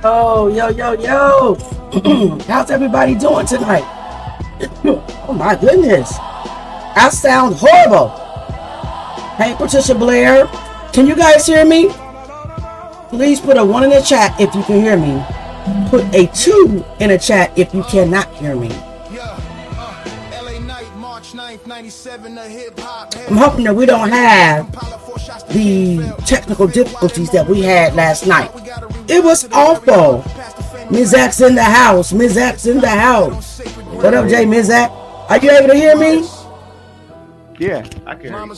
Oh, yo. How's everybody doing tonight? Oh my goodness. I sound horrible. Hey, Patricia Blair. Can you guys hear me? Please put a 1 in the chat if you can hear me. Put a 2 in the chat if you cannot hear me. I'm hoping that we don't have the technical difficulties that we had last night. It was awful. Ms. X in the house. Ms. X in the house. What up, Jay Ms. X? Are you able to hear me? Yeah, I can hear you.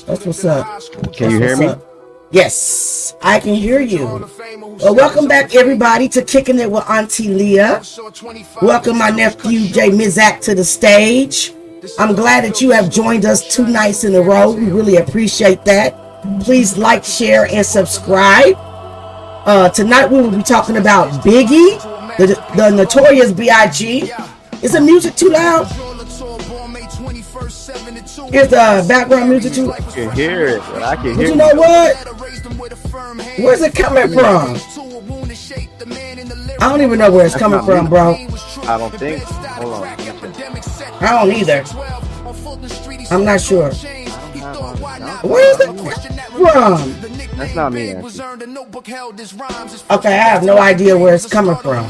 That's what's up. Can you hear me? Yes, I can hear you. Well, welcome back, everybody, to Kicking It with Auntie Leah. Welcome my nephew, Jay Mizak, to the stage. I'm glad that you have joined us 2 nights in a row. We really appreciate that. Please like, share, and subscribe. Tonight we will be talking about Biggie, the Notorious B.I.G. Is the music too loud? Is the background music too loud? I can hear it, but I can hear you know what? Where's it coming from? I don't even know where it's coming from, bro. I don't think. Hold on. I don't either. I'm not sure. Where is it from? That's not me. Okay, I have no idea where it's coming from.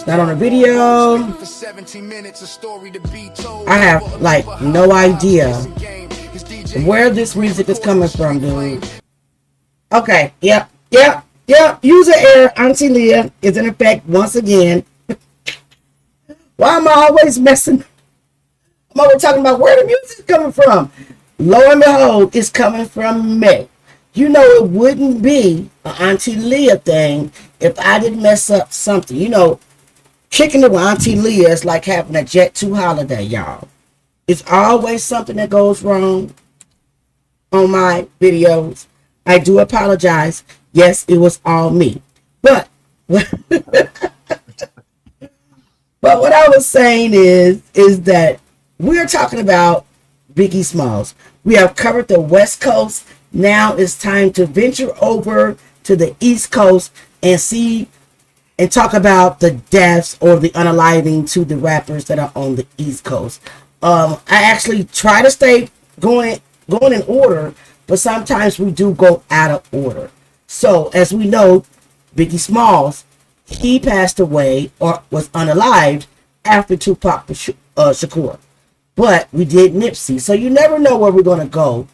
Not on the video. I have like no idea where this music is coming from, dude. Okay, yep. User error, Auntie Leah is in effect once again. Why am I always messing? I'm always talking about where the music is coming from. Lo and behold, it's coming from me. You know, it wouldn't be an Auntie Leah thing if I didn't mess up something. You know, Kicking It with Auntie Leah is like having a Jet 2 holiday, y'all. It's always something that goes wrong on my videos. I do apologize. Yes, it was all me. But but what I was saying is that we're talking about Biggie Smalls. We have covered the West Coast. Now it's time to venture over to the East Coast and see and talk about the deaths or the unaliving to the rappers that are on the East Coast. I actually try to stay going in order, but sometimes we do go out of order. So as we know, Biggie Smalls, he passed away or was unalived after Tupac Shakur. But we did Nipsey. So you never know where we're going to go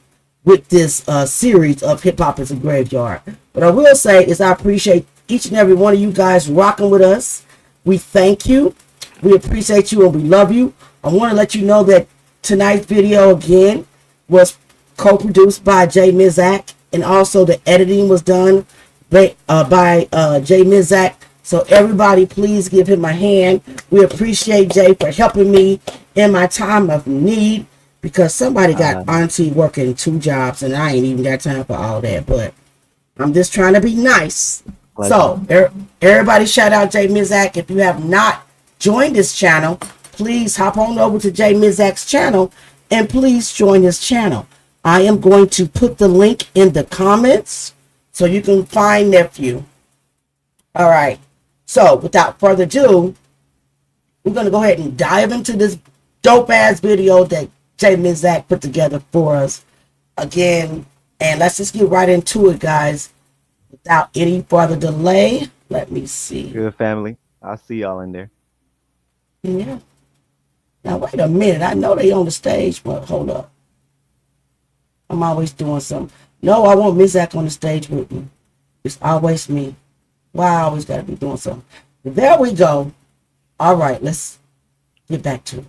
with this series of Hip Hop is a Graveyard. But I will say is I appreciate each and every one of you guys rocking with us. We thank you. We appreciate you and we love you. I want to let you know that tonight's video again was co-produced by Jay Mizak, and also the editing was done by Jay Mizak. So everybody, please give him a hand. We appreciate Jay for helping me in my time of need, because somebody got Auntie working 2 jobs and I ain't even got time for all that. But I'm just trying to be nice. So everybody shout out Jay Mizak. If you have not joined this channel, please hop on over to Jay Mizak's channel and please join his channel. I am going to put the link in the comments so you can find nephew. All right. So without further ado, we're going to go ahead and dive into this dope ass video that Jay Mizak put together for us again. And let's just get right into it, guys. Without any further delay, let me see. Good family. I'll see y'all in there. Yeah. Now, wait a minute. I know they on the stage, but hold up. I'm always doing something. No, I want Mizak on the stage with me. It's always me. Why I always got to be doing something. There we go. All right, let's get back to it.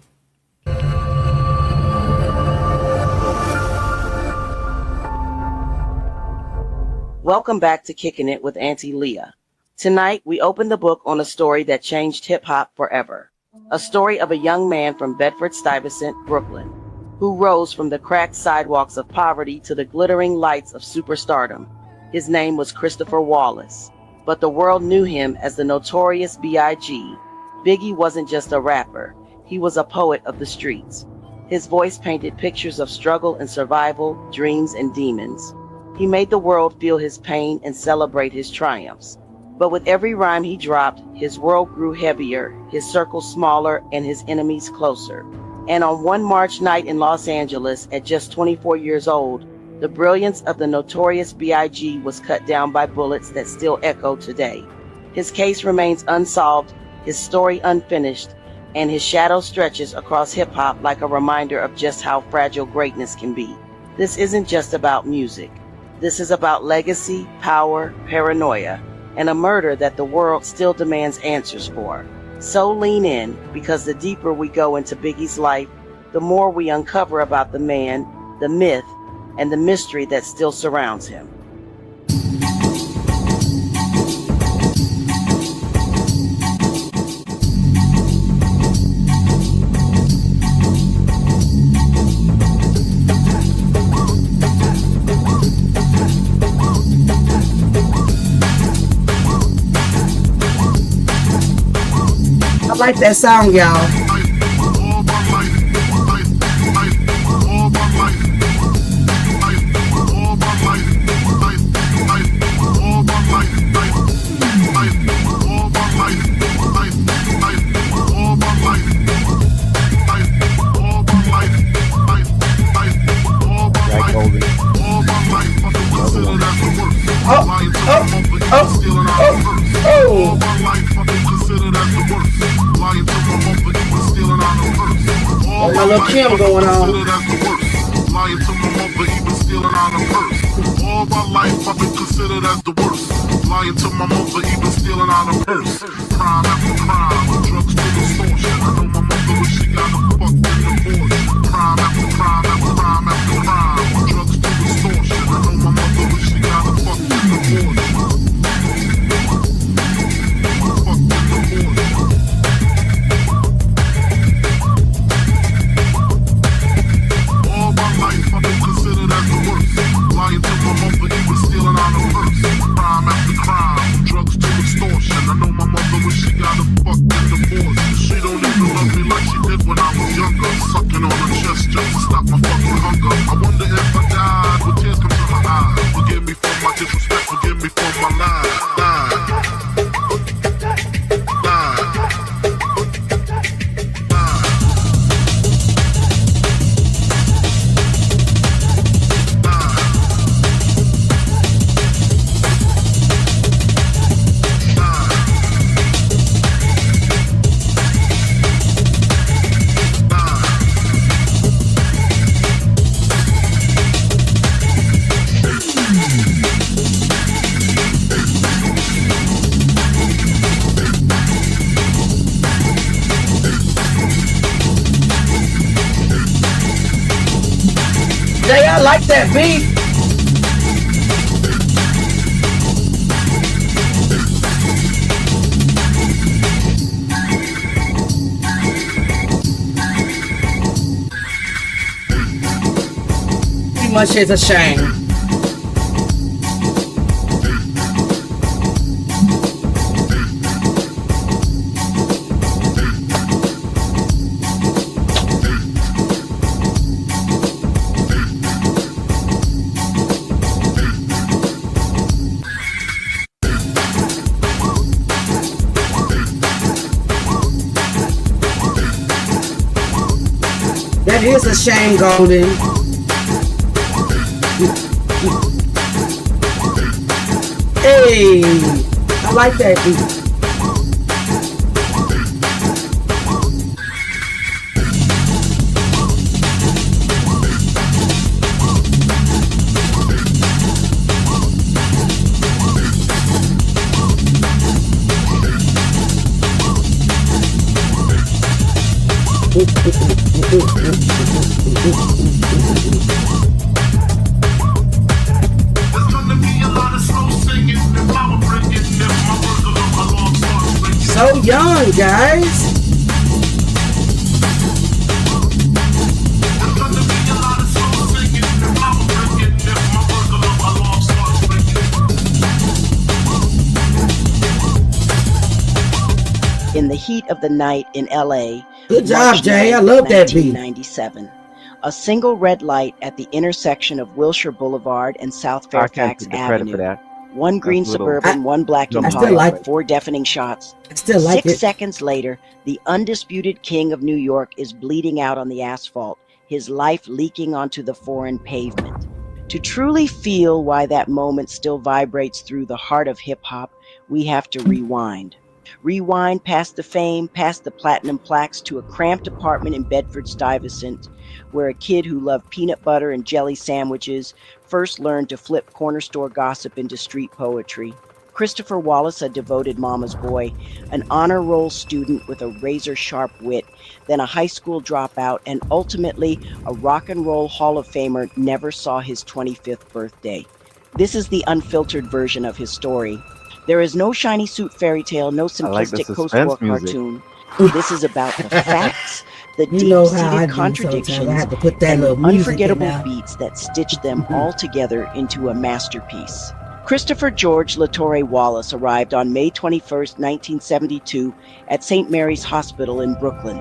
Welcome back to Kicking It with Auntie Leah. Tonight, we open the book on a story that changed hip-hop forever. A story of a young man from Bedford-Stuyvesant, Brooklyn, who rose from the cracked sidewalks of poverty to the glittering lights of superstardom. His name was Christopher Wallace, but the world knew him as the Notorious B.I.G. Biggie wasn't just a rapper, he was a poet of the streets. His voice painted pictures of struggle and survival, dreams and demons. He made the world feel his pain and celebrate his triumphs. But with every rhyme he dropped, his world grew heavier, his circle smaller, and his enemies closer. And on one March night in Los Angeles, at just 24 years old, the brilliance of the notorious B.I.G. was cut down by bullets that still echo today. His case remains unsolved, his story unfinished, and his shadow stretches across hip-hop like a reminder of just how fragile greatness can be. This isn't just about music. This is about legacy, power, paranoia, and a murder that the world still demands answers for. So lean in, because the deeper we go into Biggie's life, the more we uncover about the man, the myth, and the mystery that still surrounds him. I like that song, y'all. My little Kim going on. Lying to my mother, even stealing out of purse. All my life I've been considered as the worst. Lying to my mother, even stealing out of purse. Crime after crime, drugs to extortion. I know my mother wish she got a fucking divorce. Crime after crime after crime after crime, drugs to extortion. I know my mother wish she got a fucking divorce. Lying to my mother, even stealing out of purse. Crime after crime, drugs to extortion. I know my mother wish she got a fucking divorce. She don't even love me like she did when I was younger. Sucking on her chest just to stop my fucking hunger. I wonder if I died, would tears come to my eyes? Forgive me for my disrespect, forgive me for my lies. Jay, I like that beat. Too much is a shame. That is a shame, Golden. Hey, I like that beat. So young, guys. In the heat of the night in LA. Good job, Jay. I love that beat. 1997. A single red light at the intersection of Wilshire Boulevard and South I can't Fairfax take the credit for Avenue. that. One green That's a little Suburban, one black jumping I still Impala, like right. 4 deafening shots. I still like 6 it. seconds later, the undisputed king of New York is bleeding out on the asphalt, his life leaking onto the foreign pavement. To truly feel why that moment still vibrates through the heart of hip hop, we have to rewind. Rewind past the fame, past the platinum plaques, to a cramped apartment in Bedford-Stuyvesant, where a kid who loved peanut butter and jelly sandwiches first learned to flip corner store gossip into street poetry. Christopher Wallace, a devoted mama's boy, an honor roll student with a razor-sharp wit, then a high school dropout, and ultimately a rock and roll Hall of Famer, never saw his 25th birthday. This is the unfiltered version of his story. There is no shiny suit fairy tale, no I like the simplistic suspense post-war music. cartoon. This is about the facts, the You know how I deep-seated do sometimes. I contradictions, have to put that and little the music in unforgettable now. beats that stitch them all together into a masterpiece. Christopher George Latore Wallace arrived on May 21st, 1972 at St. Mary's Hospital in Brooklyn.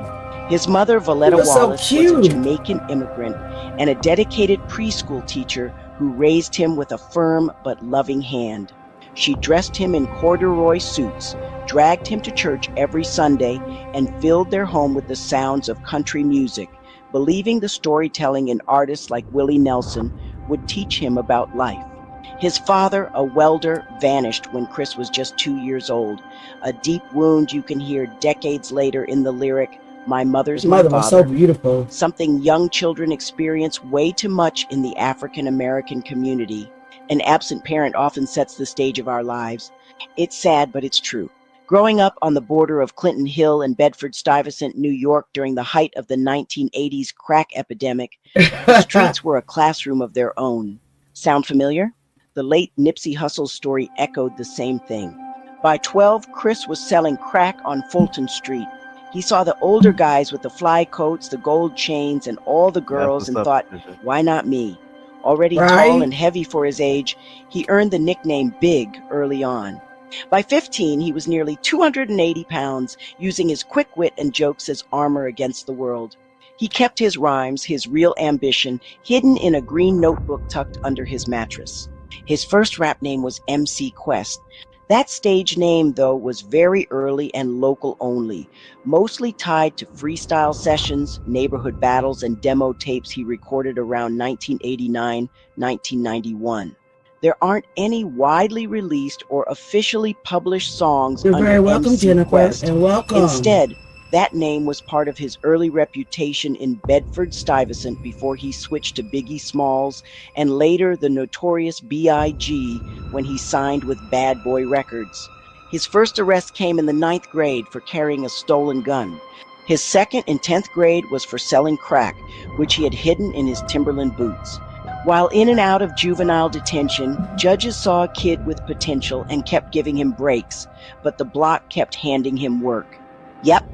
His mother, Valletta was so Wallace, was a cute. Jamaican immigrant and a dedicated preschool teacher who raised him with a firm but loving hand. She dressed him in corduroy suits, dragged him to church every Sunday, and filled their home with the sounds of country music, believing the storytelling in artists like Willie Nelson would teach him about life. His father, a welder, vanished when Chris was just 2 years old, a deep wound you can hear decades later in the lyric, "My mother's His my mother was so father," beautiful. something young children experience way too much in the African American community. An absent parent often sets the stage of our lives. It's sad, but it's true. Growing up on the border of Clinton Hill and Bedford-Stuyvesant, New York during the height of the 1980s crack epidemic, the streets were a classroom of their own. Sound familiar? The late Nipsey Hussle's story echoed the same thing. By 12, Chris was selling crack on Fulton Street. He saw the older guys with the fly coats, the gold chains, and all the That's girls what's and up, thought, Patricia. why not me? Already tall Right? and heavy for his age, he earned the nickname Big early on. By 15, he was nearly 280 pounds, using his quick wit and jokes as armor against the world. He kept his rhymes, his real ambition, hidden in a green notebook tucked under his mattress. His first rap name was MC Quest. That stage name, though, was very early and local only, mostly tied to freestyle sessions, neighborhood battles, and demo tapes he recorded around 1989, 1991. There aren't any widely released or officially published songs You're under very welcome, MC Jennifer, Quest. and welcome. Instead, that name was part of his early reputation in Bedford-Stuyvesant before he switched to Biggie Smalls and later the notorious B.I.G. when he signed with Bad Boy Records. His first arrest came in the 9th grade for carrying a stolen gun. His second in 10th grade was for selling crack, which he had hidden in his Timberland boots. While in and out of juvenile detention, judges saw a kid with potential and kept giving him breaks, but the block kept handing him work. Yep,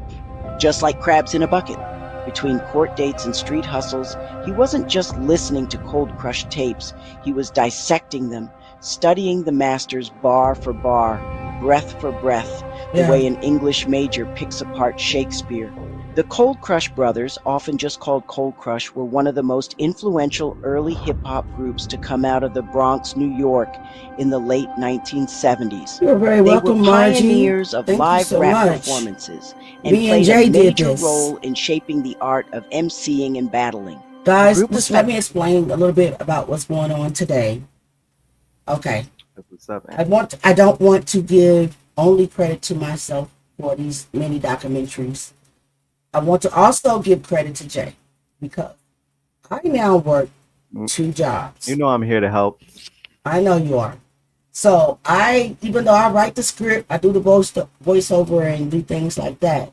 just like crabs in a bucket. Between court dates and street hustles, he wasn't just listening to cold crush tapes, he was dissecting them, studying the masters bar for bar, breath for breath, the way an English major picks apart Shakespeare. The Cold Crush Brothers, often just called Cold Crush, were one of the most influential early hip-hop groups to come out of the Bronx, New York in the late 1970s. You're very They welcome, were Margie. pioneers of Thank you live so rap much. performances and Me and played Jay a did major this. role in shaping the art of emceeing and battling. Guys, group was just let me explain a little bit about what's going on today. Okay. That's what's up, man. I don't want to give only credit to myself for these many documentaries. I want to also give credit to Jay because I now work 2 jobs. You know I'm here to help. I know you are. So even though I write the script, I do the voiceover and do things like that.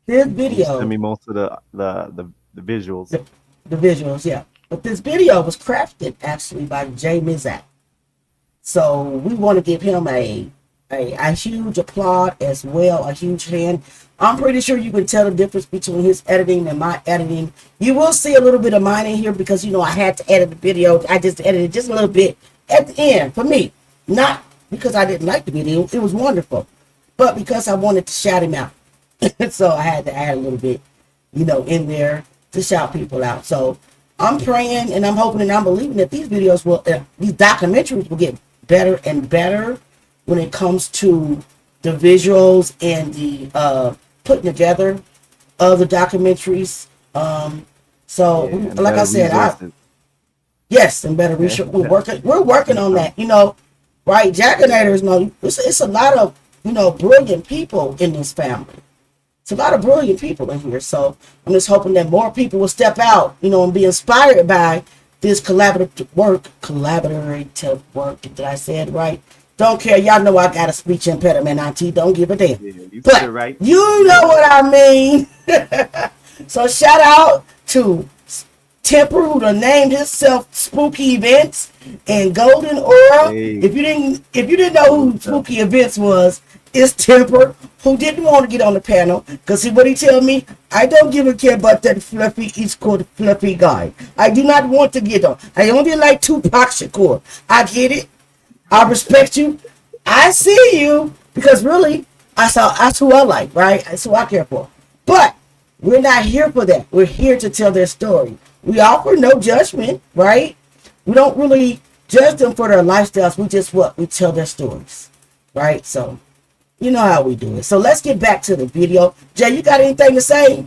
This You video, send me most of the visuals. the visuals, yeah. But this video was crafted actually by Jay Mizak. So we want to give him a huge applaud as well, a huge hand. I'm pretty sure you can tell the difference between his editing and my editing. You will see a little bit of mine in here because, I had to edit the video. I just edited just a little bit at the end for me. Not because I didn't like the video. It was wonderful. But because I wanted to shout him out. So I had to add a little bit, in there to shout people out. So I'm praying and I'm hoping and I'm believing that these videos will, these documentaries will get better and better when it comes to the visuals and the putting together of the documentaries. Like I said, yes, and better research. We're working on that. Right? Jackanators, it's a lot of brilliant people in this family. It's a lot of brilliant people in here. So I'm just hoping that more people will step out, and be inspired by this collaborative work. Did I say it right? Don't care. Y'all know I got a speech impediment, Auntie. Don't give a damn. Yeah, you but said it right. You know what I mean. So shout out to Temper, who done named himself Spooky Events, and Golden Oral. Hey. If you didn't know who Spooky Events was, it's Temper, who didn't want to get on the panel, because see what he tell me? I don't give a care about that fluffy East Coast fluffy guy. I do not want to get on. I only like Tupac Shakur. I get it. I respect you. I see you, because really, that's who I like, right? That's who I care for. But we're not here for that. We're here to tell their story. We offer no judgment, right? We don't really judge them for their lifestyles. We tell their stories, right? So, you know how we do it. So let's get back to the video. Jay, you got anything to say?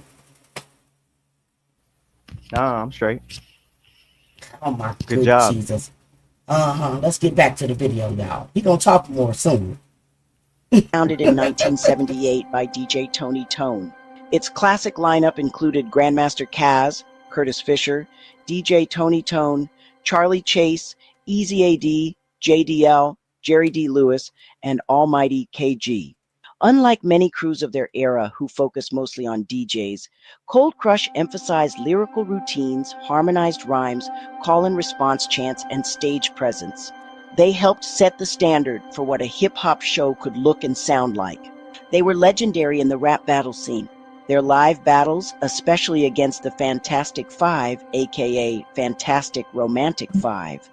Nah, I'm straight. Oh my Good job. Jesus. Let's get back to the video now. He gonna talk more soon. Founded in 1978 by DJ Tony Tone. Its classic lineup included Grandmaster Caz, Curtis Fisher, DJ Tony Tone, Charlie Chase, Easy AD, JDL, Jerry D. Lewis, and Almighty KG. Unlike many crews of their era who focused mostly on DJs, Cold Crush emphasized lyrical routines, harmonized rhymes, call and response chants, and stage presence. They helped set the standard for what a hip-hop show could look and sound like. They were legendary in the rap battle scene. Their live battles, especially against the Fantastic Five, aka Fantastic Romantic Five,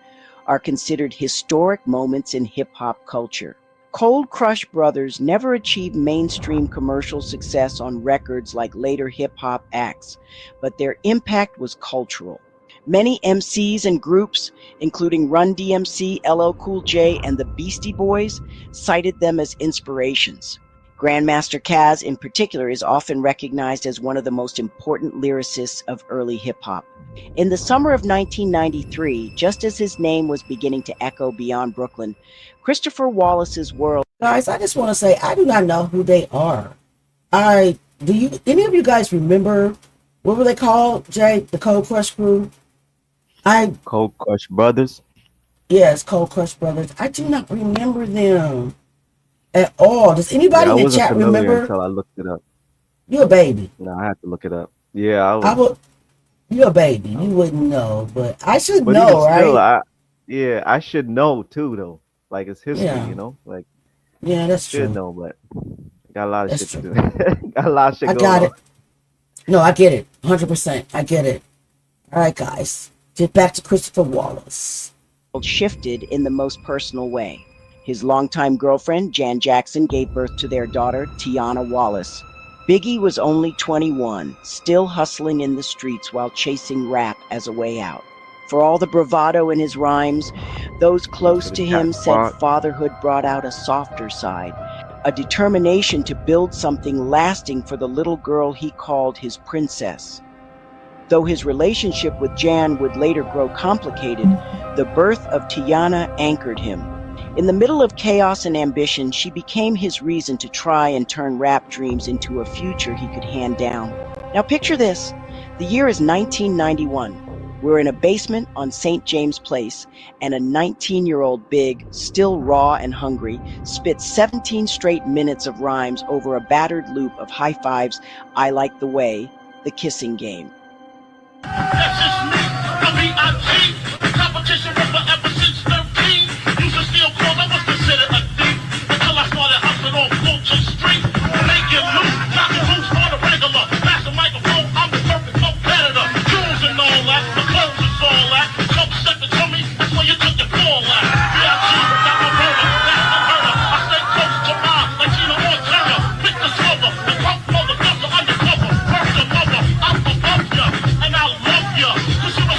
are considered historic moments in hip-hop culture. Cold Crush Brothers never achieved mainstream commercial success on records like later hip-hop acts, but their impact was cultural. Many MCs and groups, including Run DMC, LL Cool J, and the Beastie Boys, cited them as inspirations. Grandmaster Caz, in particular, is often recognized as one of the most important lyricists of early hip-hop. In the summer of 1993, just as his name was beginning to echo beyond Brooklyn, Christopher Wallace's world... Guys, I just want to say, I do not know who they are. Any of you guys remember, what were they called, Jay? The Cold Crush crew? Cold Crush Brothers? Yes, Cold Crush Brothers. I do not remember them at all. Does anybody in the chat remember? Until I looked it up. You're a baby. No, I have to look it up. Yeah, I was. You're a baby. You wouldn't know, but I should know, right? Still, I should know too, though. Like, it's history, Yeah. Like, Yeah, that's should true. know, but got a lot of That's shit true. to do. Got a lot of shit I going got on. it. No, I get it. 100%. I get it. All right, guys. Get back to Christopher Wallace. shifted in the most personal way. His longtime girlfriend, Jan Jackson, gave birth to their daughter, Tiana Wallace. Biggie was only 21, still hustling in the streets while chasing rap as a way out. For all the bravado in his rhymes, those close to him said fatherhood brought out a softer side, a determination to build something lasting for the little girl he called his princess. Though his relationship with Jan would later grow complicated, the birth of Tiana anchored him. In the middle of chaos and ambition, she became his reason to try and turn rap dreams into a future he could hand down. Now picture this. The year is 1991. We're in a basement on St. James Place, and a 19-year-old Big, still raw and hungry, spits 17 straight minutes of rhymes over a battered loop of high fives, I Like the Way, The Kissing Game. That's just me, the B.I.G. Competition was forever since 13. Used to steal clothes, I was considered a thief. Until I started hustling on Wilshire Street. Making loot, knocking loose on the regular. Pass the microphone, I'm the perfect competitor. Jewels and all that, the clothes is all that. Come step it to me, that's where you took your fall at. B.I.G. got my roller, that's unheard of. I stay close to mine, like Gina Montana. Pick the slugger, the pump mother, guns are undercover. First the mother, I'm above ya, and I love ya. Cause you're a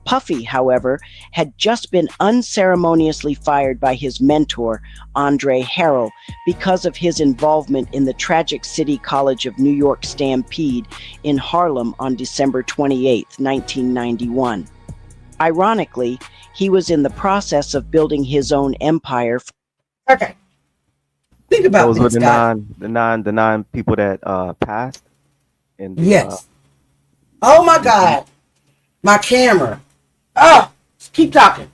Puffy, however, had just been unceremoniously fired by his mentor, Andre Harrell, because of his involvement in the tragic City College of New York stampede in Harlem on December 28, 1991. Ironically, he was in the process of building his own empire. Okay. Think about Those were this, guys. the nine people that passed in the Yes. Oh my God. My camera. Oh, keep talking.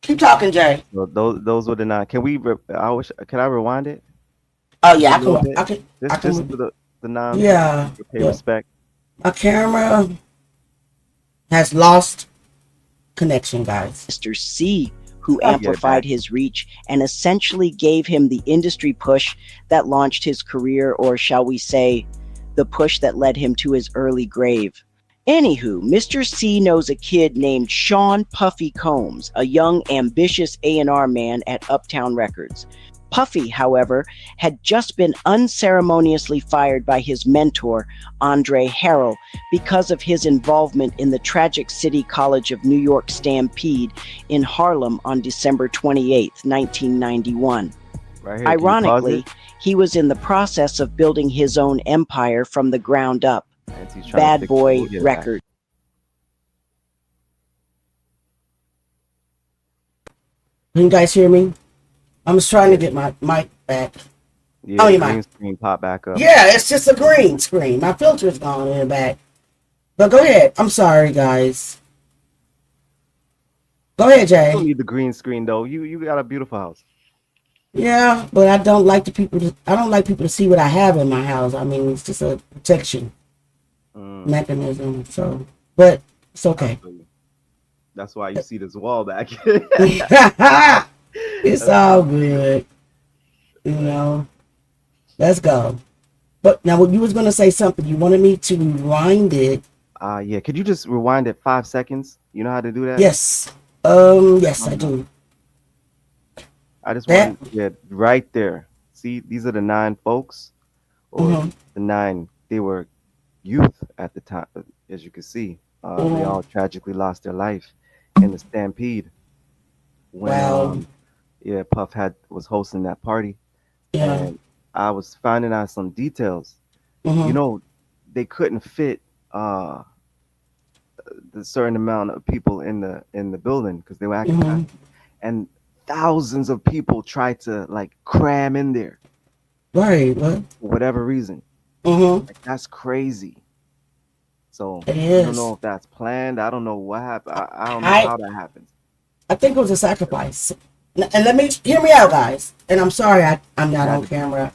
Keep talking, Jay. those were the nine. Can I rewind it Oh just a yeah, little bit? I Just can. for the nine Yeah, to pay yeah. respect. My camera has lost connection, guys. Mr. C, who Oh, amplified his reach and essentially gave him the industry push that launched his career, or shall we say, the push that led him to his early grave. Anywho, Mr. C knows a kid named Sean Puffy Combs, a young, ambitious A&R man at Uptown Records. Puffy, however, had just been unceremoniously fired by his mentor, Andre Harrell, because of his involvement in the tragic City College of New York stampede in Harlem on December 28, 1991. Right here. Can you pause Ironically, it? he was in the process of building his own empire from the ground up. As he's trying to Bad fix it. We'll Boy get it back. Records. Can you guys hear me? I'm just trying to get my mic back. Yeah, Oh, the you green mic. screen pop back up. Yeah, it's just a green screen. My filter's gone in the back. But go ahead. I'm sorry, guys. Go ahead, You don't Jay. need the green screen though. You got a beautiful house. Yeah, but I don't like I don't like people to see what I have in my house. I mean, it's just a protection mechanism. So, but it's okay. That's why you see this wall back here. It's all good. You know. Let's go. But now, what you was gonna say something? You wanted me to rewind it. Yeah. Could you just rewind it 5 seconds? You know how to do that? Yes. Yes, I do. I just That. want right there. See, these are the 9 folks, or Mm-hmm. the 9. They were youth at the time, as you can see. They Mm-hmm. all tragically lost their life in the stampede when Wow. Puff was hosting that party, Yeah. and I was finding out some details. You Mm-hmm. know, they couldn't fit the certain amount of people in the building because they were at Mm-hmm. capacity, and thousands of people tried to like cram in there Right. What? for whatever reason. Mm-hmm. Like that's crazy. So It I don't know is. if that's planned. I don't know what happened. I don't know I how that happens. I think it was a sacrifice. And let me hear me out, guys. And I'm sorry I'm It not had on to be. camera.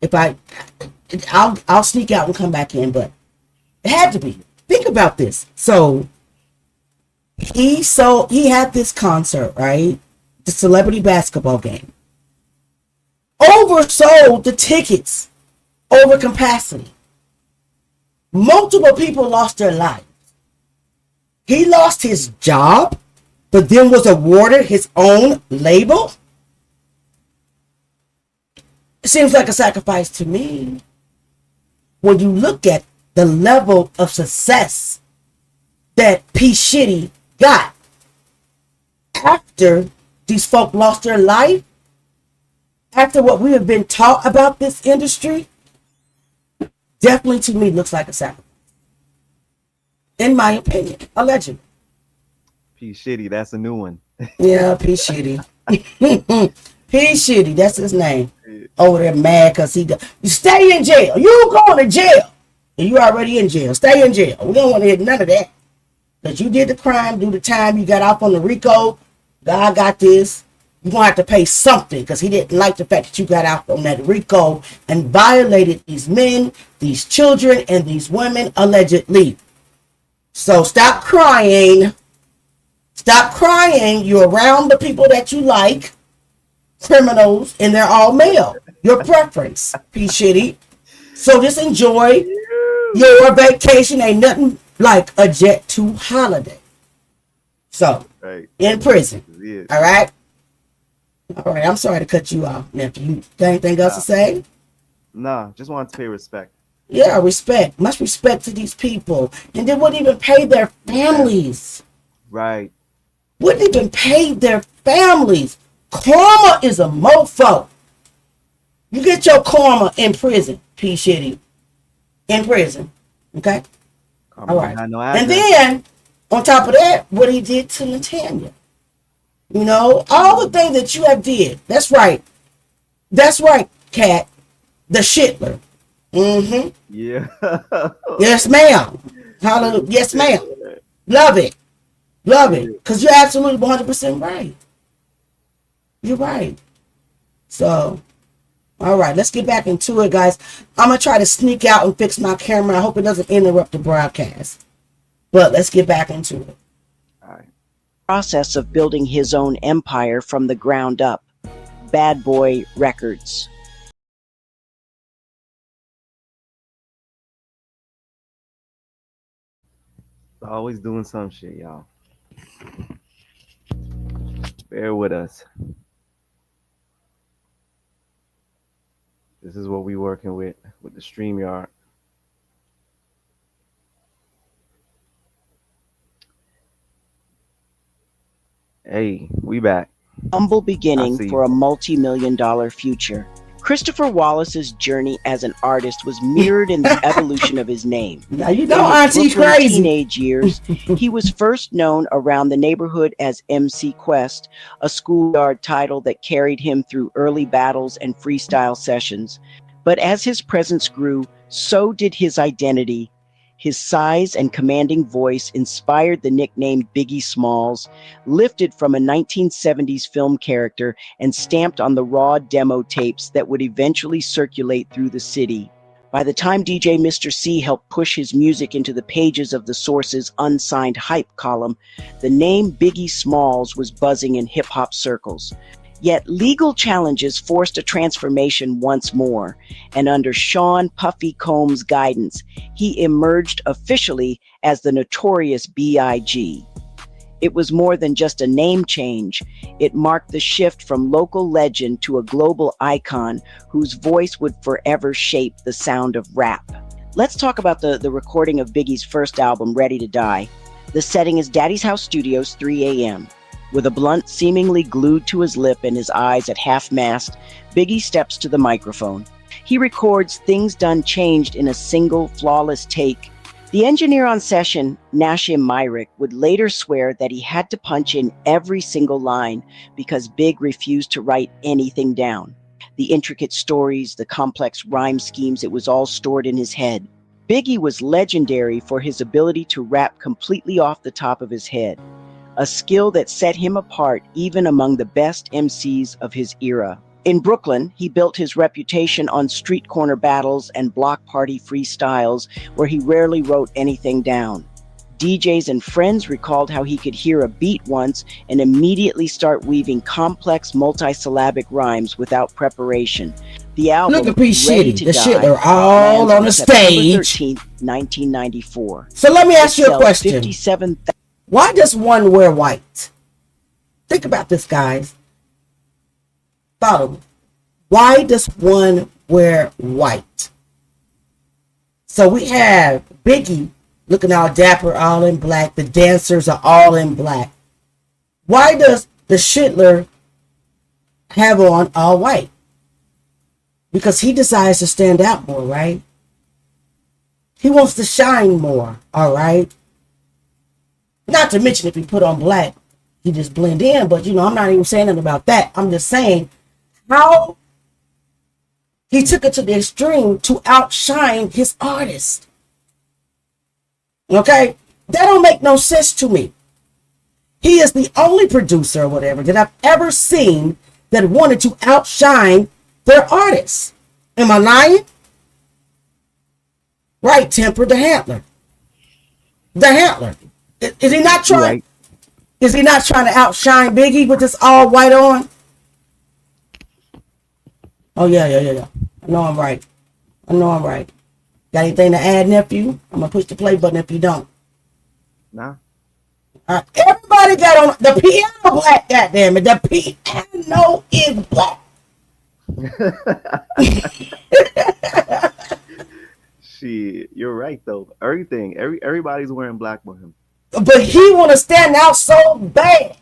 If I'll sneak out and come back in, but it had to be. Think about this. So he had this concert, right? The celebrity basketball game. Oversold the tickets over capacity. Multiple people lost their lives. He lost his job, but then was awarded his own label. It seems like a sacrifice to me. When you look at the level of success that P. Shitty got after these folk lost their life, after what we have been taught about this industry, definitely to me looks like a sacrifice. In my opinion, allegedly. P Shitty, that's a new one. Yeah, P. Shitty. P. Shitty, that's his name. Over there mad because you stay in jail. You going to jail. And you already in jail. Stay in jail. We don't want to hear none of that. Because you did the crime, do the time, you got off on the RICO. God got this. You're going to have to pay something because he didn't like the fact that you got out on that RICO and violated these men, these children, and these women allegedly. So stop crying. Stop crying. You're around the people that you like, criminals, and they're all male. Your preference, P. Shitty. So just enjoy your vacation. Ain't nothing like a Jet 2 holiday. So, Right. in prison. Yeah. All right? All right, I'm sorry to cut you off, nephew. You got anything else to say? Nah, just wanted to pay respect. Yeah, respect. Much respect to these people. And they wouldn't even pay their families. Right. Wouldn't even pay their families. Karma is a mofo. You get your karma in prison, P. Shitty. In prison. Okay? Karma All don't right. have no And address. then, on top of that, what he did to Natanya. You know, all the things that you have did. That's right. That's right, Cat. The shitler. Mm-hmm. Yeah. Yes, ma'am. Hallelujah. Yes, ma'am. Love it. Love it. Because you're absolutely 100% right. You're right. So, all right, let's get back into it, guys. I'm going to try to sneak out and fix my camera. I hope it doesn't interrupt the broadcast. But let's get back into it. All right. Process of building his own empire from the ground up. Bad Boy Records. Always doing some shit, y'all. Bear with us. This is what we working with the StreamYard. Hey, we back. Humble I beginning see for you. a multi-million-dollar future. Christopher Wallace's journey as an artist was mirrored in the evolution of his name. Now you In know his Auntie Brooklyn crazy. teenage years, he was first known around the neighborhood as MC Quest, a schoolyard title that carried him through early battles and freestyle sessions. But as his presence grew, so did his identity. His size and commanding voice inspired the nickname Biggie Smalls, lifted from a 1970s film character and stamped on the raw demo tapes that would eventually circulate through the city. By the time DJ Mr. C helped push his music into the pages of the Source's unsigned hype column, the name Biggie Smalls was buzzing in hip-hop circles. Yet legal challenges forced a transformation once more, and under Sean Puffy Combs' guidance, he emerged officially as the Notorious B.I.G. It was more than just a name change. It marked the shift from local legend to a global icon whose voice would forever shape the sound of rap. Let's talk about the recording of Biggie's first album, Ready to Die. The setting is Daddy's House Studios, 3 a.m. With a blunt seemingly glued to his lip and his eyes at half-mast, Biggie steps to the microphone. He records Things Done Changed in a single, flawless take. The engineer on session, Nashim Myrick, would later swear that he had to punch in every single line because Big refused to write anything down. The intricate stories, the complex rhyme schemes, it was all stored in his head. Biggie was legendary for his ability to rap completely off the top of his head, a skill that set him apart even among the best MCs of his era. In Brooklyn, he built his reputation on street corner battles and block party freestyles where he rarely wrote anything down. DJs and friends recalled how he could hear a beat once and immediately start weaving complex multisyllabic rhymes without prepreration. The album, Look at P. Ready Shitty. to The Die, shit, they're all lands on the September stage. 13th, 1994. So let me It ask you a sells question. 57,000. Why does one wear white? Think about this, guys. Follow me. Why does one wear white? So we have Biggie looking all dapper, all in black. The dancers are all in black. Why does the Shittler have on all white? Because he desires to stand out more, right? He wants to shine more, all right? Not to mention if he put on black, he just blend in. But, I'm not even saying anything about that. I'm just saying how he took it to the extreme to outshine his artist. Okay? That don't make no sense to me. He is the only producer or whatever that I've ever seen that wanted to outshine their artists. Am I lying? Right, Temper, the Handler. The Handler. Is he not trying? Right. Is he not trying to outshine Biggie with this all white on? Oh yeah. I know I'm right. Got anything to add, nephew? I'm gonna push the play button if you don't. Nah. Everybody got on the piano black. Goddamn it, the piano is black. Shit, you're right though. Everybody's wearing black with him. But he want to stand out so bad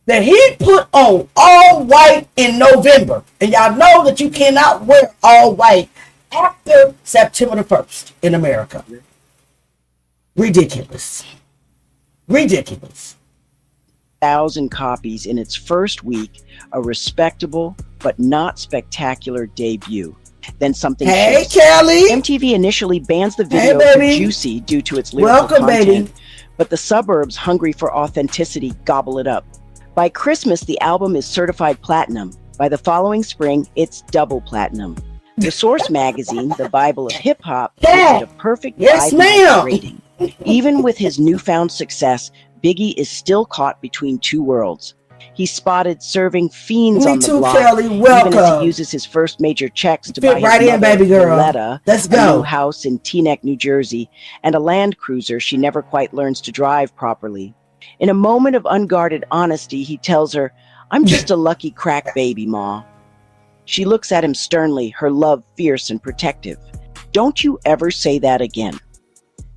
that he put on all white in November. And y'all know that you cannot wear all white after September the 1st in America. Ridiculous. 1,000 copies in its first week, a respectable but not spectacular debut. Then something shifts. Kelly. MTV initially bans the video Hey, for baby. Juicy due to its lyrical Welcome, content, baby. but the suburbs, hungry for authenticity, gobble it up. By Christmas, the album is certified platinum. By the following spring, it's double platinum. The Source magazine, the Bible of hip hop, gives it a perfect Yes, 5 ma'am. rating. Even with his newfound success, Biggie is still caught between two worlds. He's spotted serving fiends Me on the too, block, Kelly. even as Welcome. he uses his first major checks to Fit buy right his in, mother, baby girl. Loretta, Let's a go. new house in Teaneck, New Jersey, and a Land Cruiser she never quite learns to drive properly. In a moment of unguarded honesty, he tells her, "I'm just a lucky crack baby, Ma." She looks at him sternly, her love fierce and protective. Don't you ever say that again.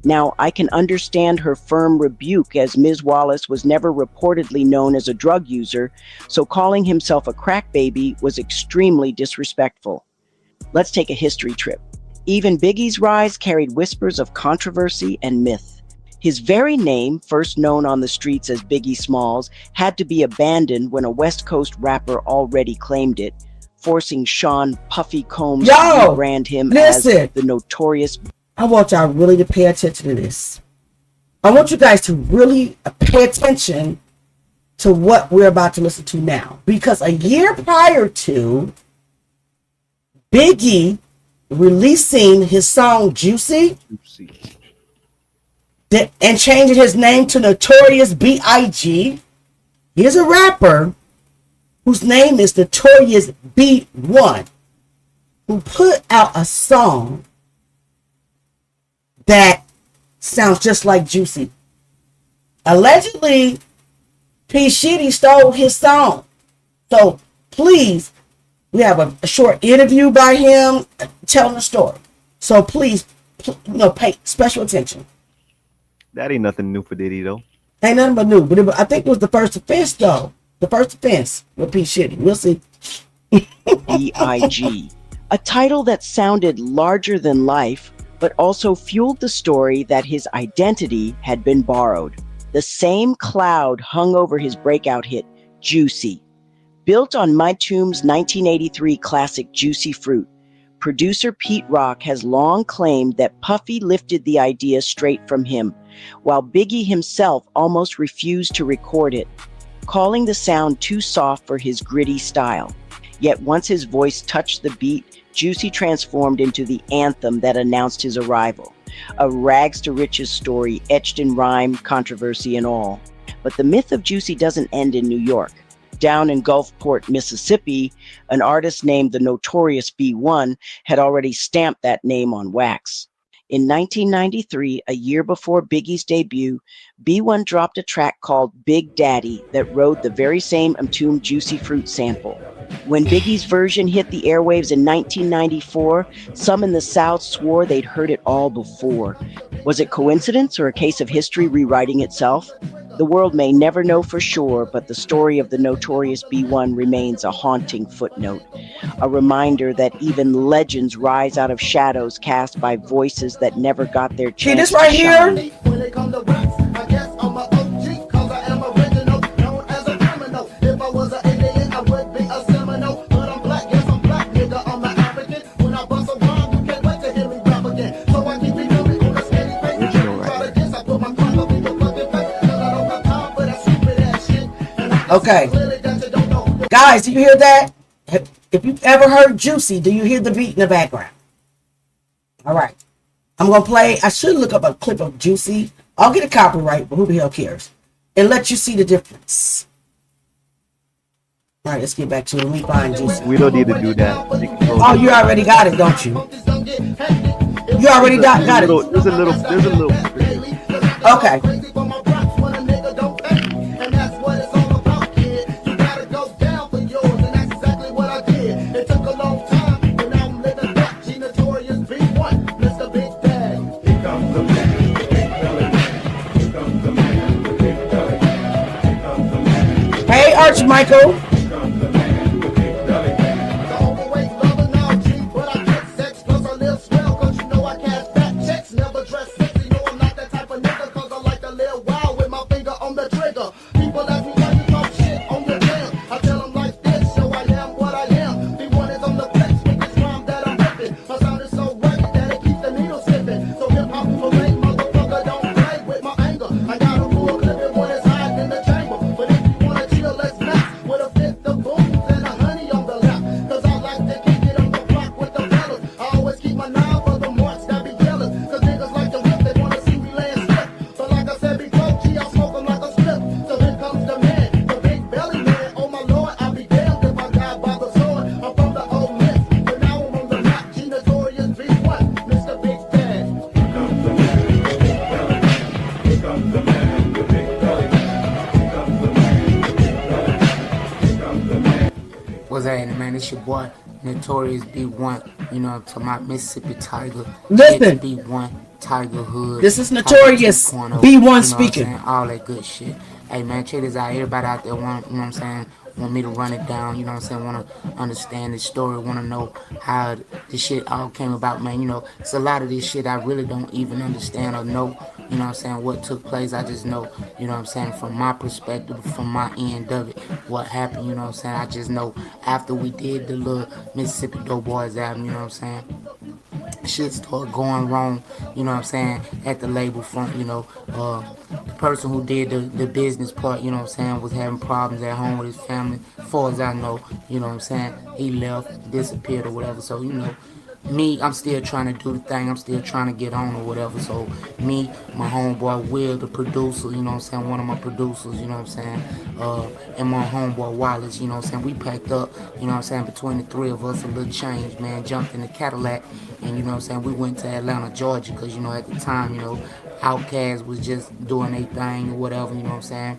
Now, I can understand her firm rebuke, as Ms. Wallace was never reportedly known as a drug user, so calling himself a crack baby was extremely disrespectful. Let's take a history trip. Even Biggie's rise carried whispers of controversy and myth. His very name, first known on the streets as Biggie Smalls, had to be abandoned when a West Coast rapper already claimed it, forcing Sean Puffy Combs to rebrand him as the Notorious. I want y'all really to pay attention to this. I want you guys to really pay attention to what we're about to listen to now. Because a year prior to Biggie releasing his song Juicy and changing his name to Notorious B.I.G, here's a rapper whose name is Notorious B.I.G, who put out a song that sounds just like Juicy. Allegedly, P. Shitty stole his song. So please, we have a short interview by him telling the story. So please, pay special attention. That ain't nothing new for Diddy, though. Ain't nothing but new. But I think it was the first offense, though. The first offense with P. Shitty. We'll see. B.I.G. A title that sounded larger than life, but also fueled the story that his identity had been borrowed. The same cloud hung over his breakout hit, Juicy. Built on My Tomb's 1983 classic Juicy Fruit, producer Pete Rock has long claimed that Puffy lifted the idea straight from him, while Biggie himself almost refused to record it, calling the sound too soft for his gritty style. Yet once his voice touched the beat, Juicy transformed into the anthem that announced his arrival, a rags to riches story etched in rhyme, controversy, and all. But the myth of Juicy doesn't end in New York. Down in Gulfport, Mississippi, an artist named the Notorious B.I.G had already stamped that name on wax. In 1993, a year before Biggie's debut, B.I.G dropped a track called Big Daddy that rode the very same Entombed Juicy Fruit sample. When Biggie's version hit the airwaves in 1994, some in the South swore they'd heard it all before. Was it coincidence or a case of history rewriting itself? The world may never know for sure, but the story of the Notorious B.I.G remains a haunting footnote, a reminder that even legends rise out of shadows cast by voices that never got their chance. See this right here? When it comes to raps, I guess I'm a OG, cause I am original, known as a criminal. If I was an alien, I would be a Seminole. But I'm black, yes I'm black, nigga, I'm an African. When I bust a rhyme, you can't wait to hear me rap again. So I keep it moving on a steady pace. Try to diss, I put my clock up in your fucking face. Cause I don't got time for that stupid ass shit. And I Okay. clearly that you don't know. Guys, do you hear that? If you've ever heard Juicy, do you hear the beat in the background? All right. I'm going to play. I should look up a clip of Juicy. I'll get a copyright, but who the hell cares? And let you see the difference. All right, let's get back to it. Let me find Juicy. We don't need to do that. Oh, you already got it, don't you? You already got it. There's a little. Okay. Hey, Arch Michael. What's happening, man? It's your boy, Notorious B1, you know, to my Mississippi Tiger, X Listen, B1, Tiger Hood, this is Tiger Notorious 2.0, B1 you know what I'm speaking. saying? All that good shit. Hey man, check this out. Everybody out there want, you know what I'm saying, want me to run it down, you know what I'm saying, want to understand this story, want to know how this shit all came about, man. You know, it's a lot of this shit I really don't even understand or know, you know what I'm saying, what took place. I just know, you know what I'm saying, from my perspective, from my end of it, what happened, you know what I'm saying. I just know after we did the little Mississippi Doughboys album, you know what I'm saying, shit started going wrong, you know what I'm saying, at the label front, you know. The person who did the business part, you know what I'm saying, was having problems at home with his family. As far as I know, you know what I'm saying, he left, disappeared or whatever. So, you know, me, I'm still trying to do the thing. I'm still trying to get on or whatever. So me, my homeboy Will, the producer, you know what I'm saying, one of my producers, you know what I'm saying, and my homeboy Wallace, you know what I'm saying, we packed up, you know what I'm saying, between the three of us, a little change, man, jumped in the Cadillac, and you know what I'm saying, we went to Atlanta, Georgia, because, you know, at the time, you know, Outkast was just doing their thing or whatever, you know what I'm saying.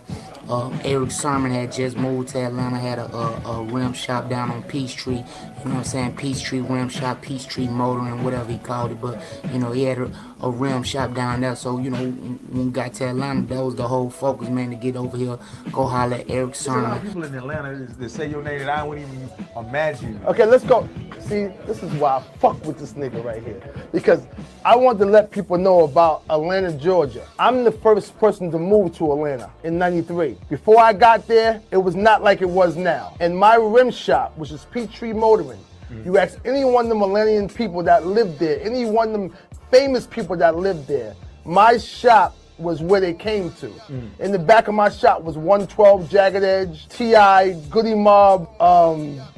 Eric Sermon had just moved to Atlanta, had a rim shop down on Peachtree, you know what I'm saying, Peachtree rim shop, Peachtree motoring, whatever he called it, but, you know, he had a rim shop down there, so, you know, when we got to Atlanta, that was the whole focus, man, to get over here, go holler at Eric There's a lot of Sermon. people in Atlanta that say your name that I wouldn't even imagine. Okay, let's go. See, this is why I fuck with this nigga right here. Because I want to let people know about Atlanta, Georgia. I'm the first person to move to Atlanta in '93. Before I got there, it was not like it was now. And my rim shop, which is Peachtree Motoring, you ask any one of the millennium people that lived there, any one of them famous people that lived there, my shop was where they came to. In the back of my shop was 112 Jagged Edge, T.I., Goody Mob,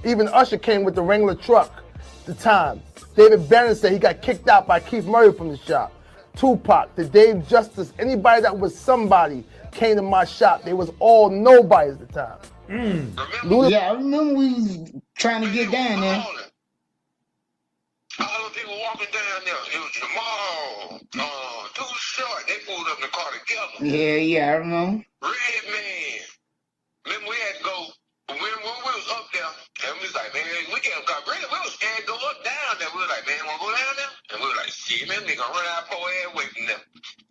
even Usher came with the Wrangler truck at the time. David Bannon said he got kicked out by Keith Murray from the shop. Tupac, the Dave Justice, anybody that was somebody came to my shop. They was all nobodies at the time. Yeah, I remember we was trying to get down there. All the people walking down there, it was Jamal, Too Short, they pulled up in the car together. Yeah, I remember. Redman. Remember we had to go, when we was up there, and we was like, man, we can't come. Really, we was scared to go up down there. We was like, man, wanna go down there? And we were like, shit, man, they gonna run our poor ass away from them.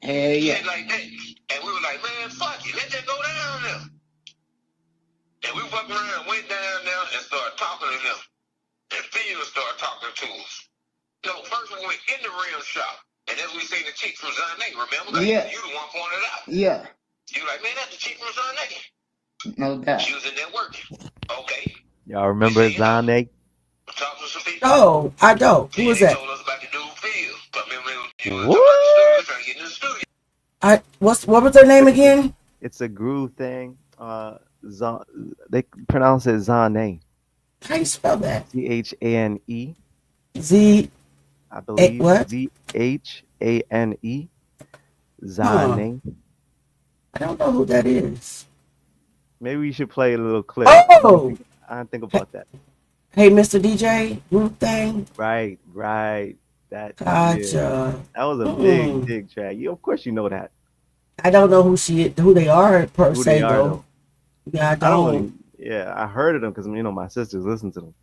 Hell yeah. Shit like that. And we were like, man, fuck it, let's just go down there. And we fucked around, went down there, and started talking to them. And Phil started talking to us. No, first we went in the rim shop, and then we seen the chick from Zane, remember? Like, Yeah. you the one pointed out. Yeah, You like, man, that's the chick from Zane. no doubt. She was in there working. Okay. Y'all remember Zane? Talk to some people. Oh, I don't. Who was They that? told us about the dude Phil. But remember, you was talking about the studio, trying to get in the studio. What was their name again? It's a groove thing. They pronounce it Zane. How you spell that? Zhane. Z. I believe what? Zhane. Huh. Zane. I don't know who that is. Maybe we should play a little clip. Oh! I didn't think about that. Hey, Mr. DJ, group thing. Right. That Gotcha. that was a Mm. big track. You, of course, you know that. I don't know who they are per Who se they are, though. though. Yeah, I I don't. don't. Yeah, I heard of them because my sisters listen to them.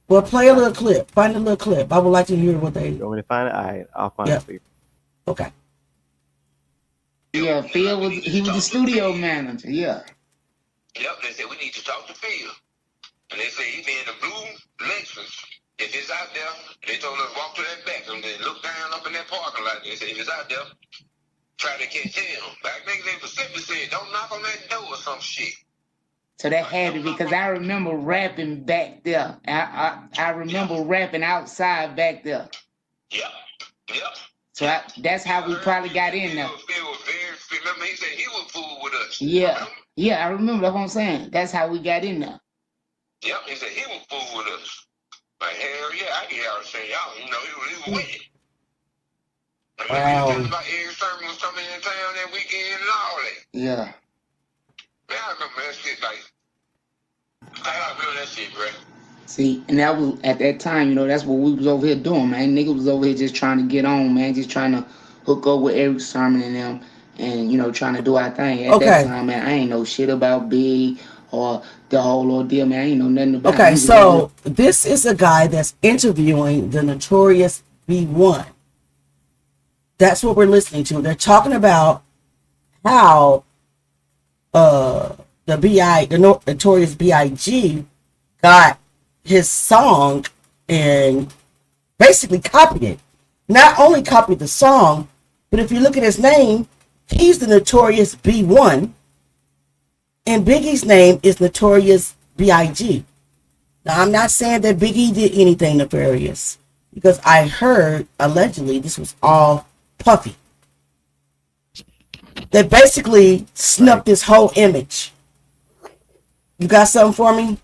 Well, play a little clip. Find a little clip. I would like to hear what they. You want me to find it? All right, I'll find Yeah. it for you. Okay. Yeah, Phil was the studio manager. Yeah. Yep, they said, we need to talk to Phil. And they said, he be in the blue Lexus. If it's out there, they told us walk to that back and then look down up in that parking lot. They said, if it's out there, try to catch him. Back then, they specifically said, don't knock on that door or some shit. So that had to be because I remember rapping back there. I remember rapping outside back there. Yep. So that's how we probably got in there. Phil was very, remember he said he was fool with us. Yeah, I remember. That's what I'm saying. That's how we got in there. Yep, he said he was fool with us. Like, hell yeah, I can hear y'all say y'all, he was with it. And then he was telling about Eric Sermon was coming in town that weekend and all that. Yeah. Man, I remember that shit, like, I remember that shit, bro. See, and that was at that time, that's what we was over here doing, man. Niggas was over here just trying to get on, man, just trying to hook up with Eric Sermon and them, and trying to do our thing. At that time, man, I ain't know shit about Big or the whole ordeal, man. I ain't know nothing about it. Okay, I'm just over so this is a guy that's interviewing the Notorious B.I.G. That's what we're listening to. They're talking about how the Notorious B.I.G. got his song and basically copied it. Not only copied the song, but if you look at his name, he's the Notorious B.I.G. and Biggie's name is Notorious B.I.G. Now, I'm not saying that Biggie did anything nefarious, because I heard allegedly this was all Puffy. They basically snubbed this whole image. You got something for me?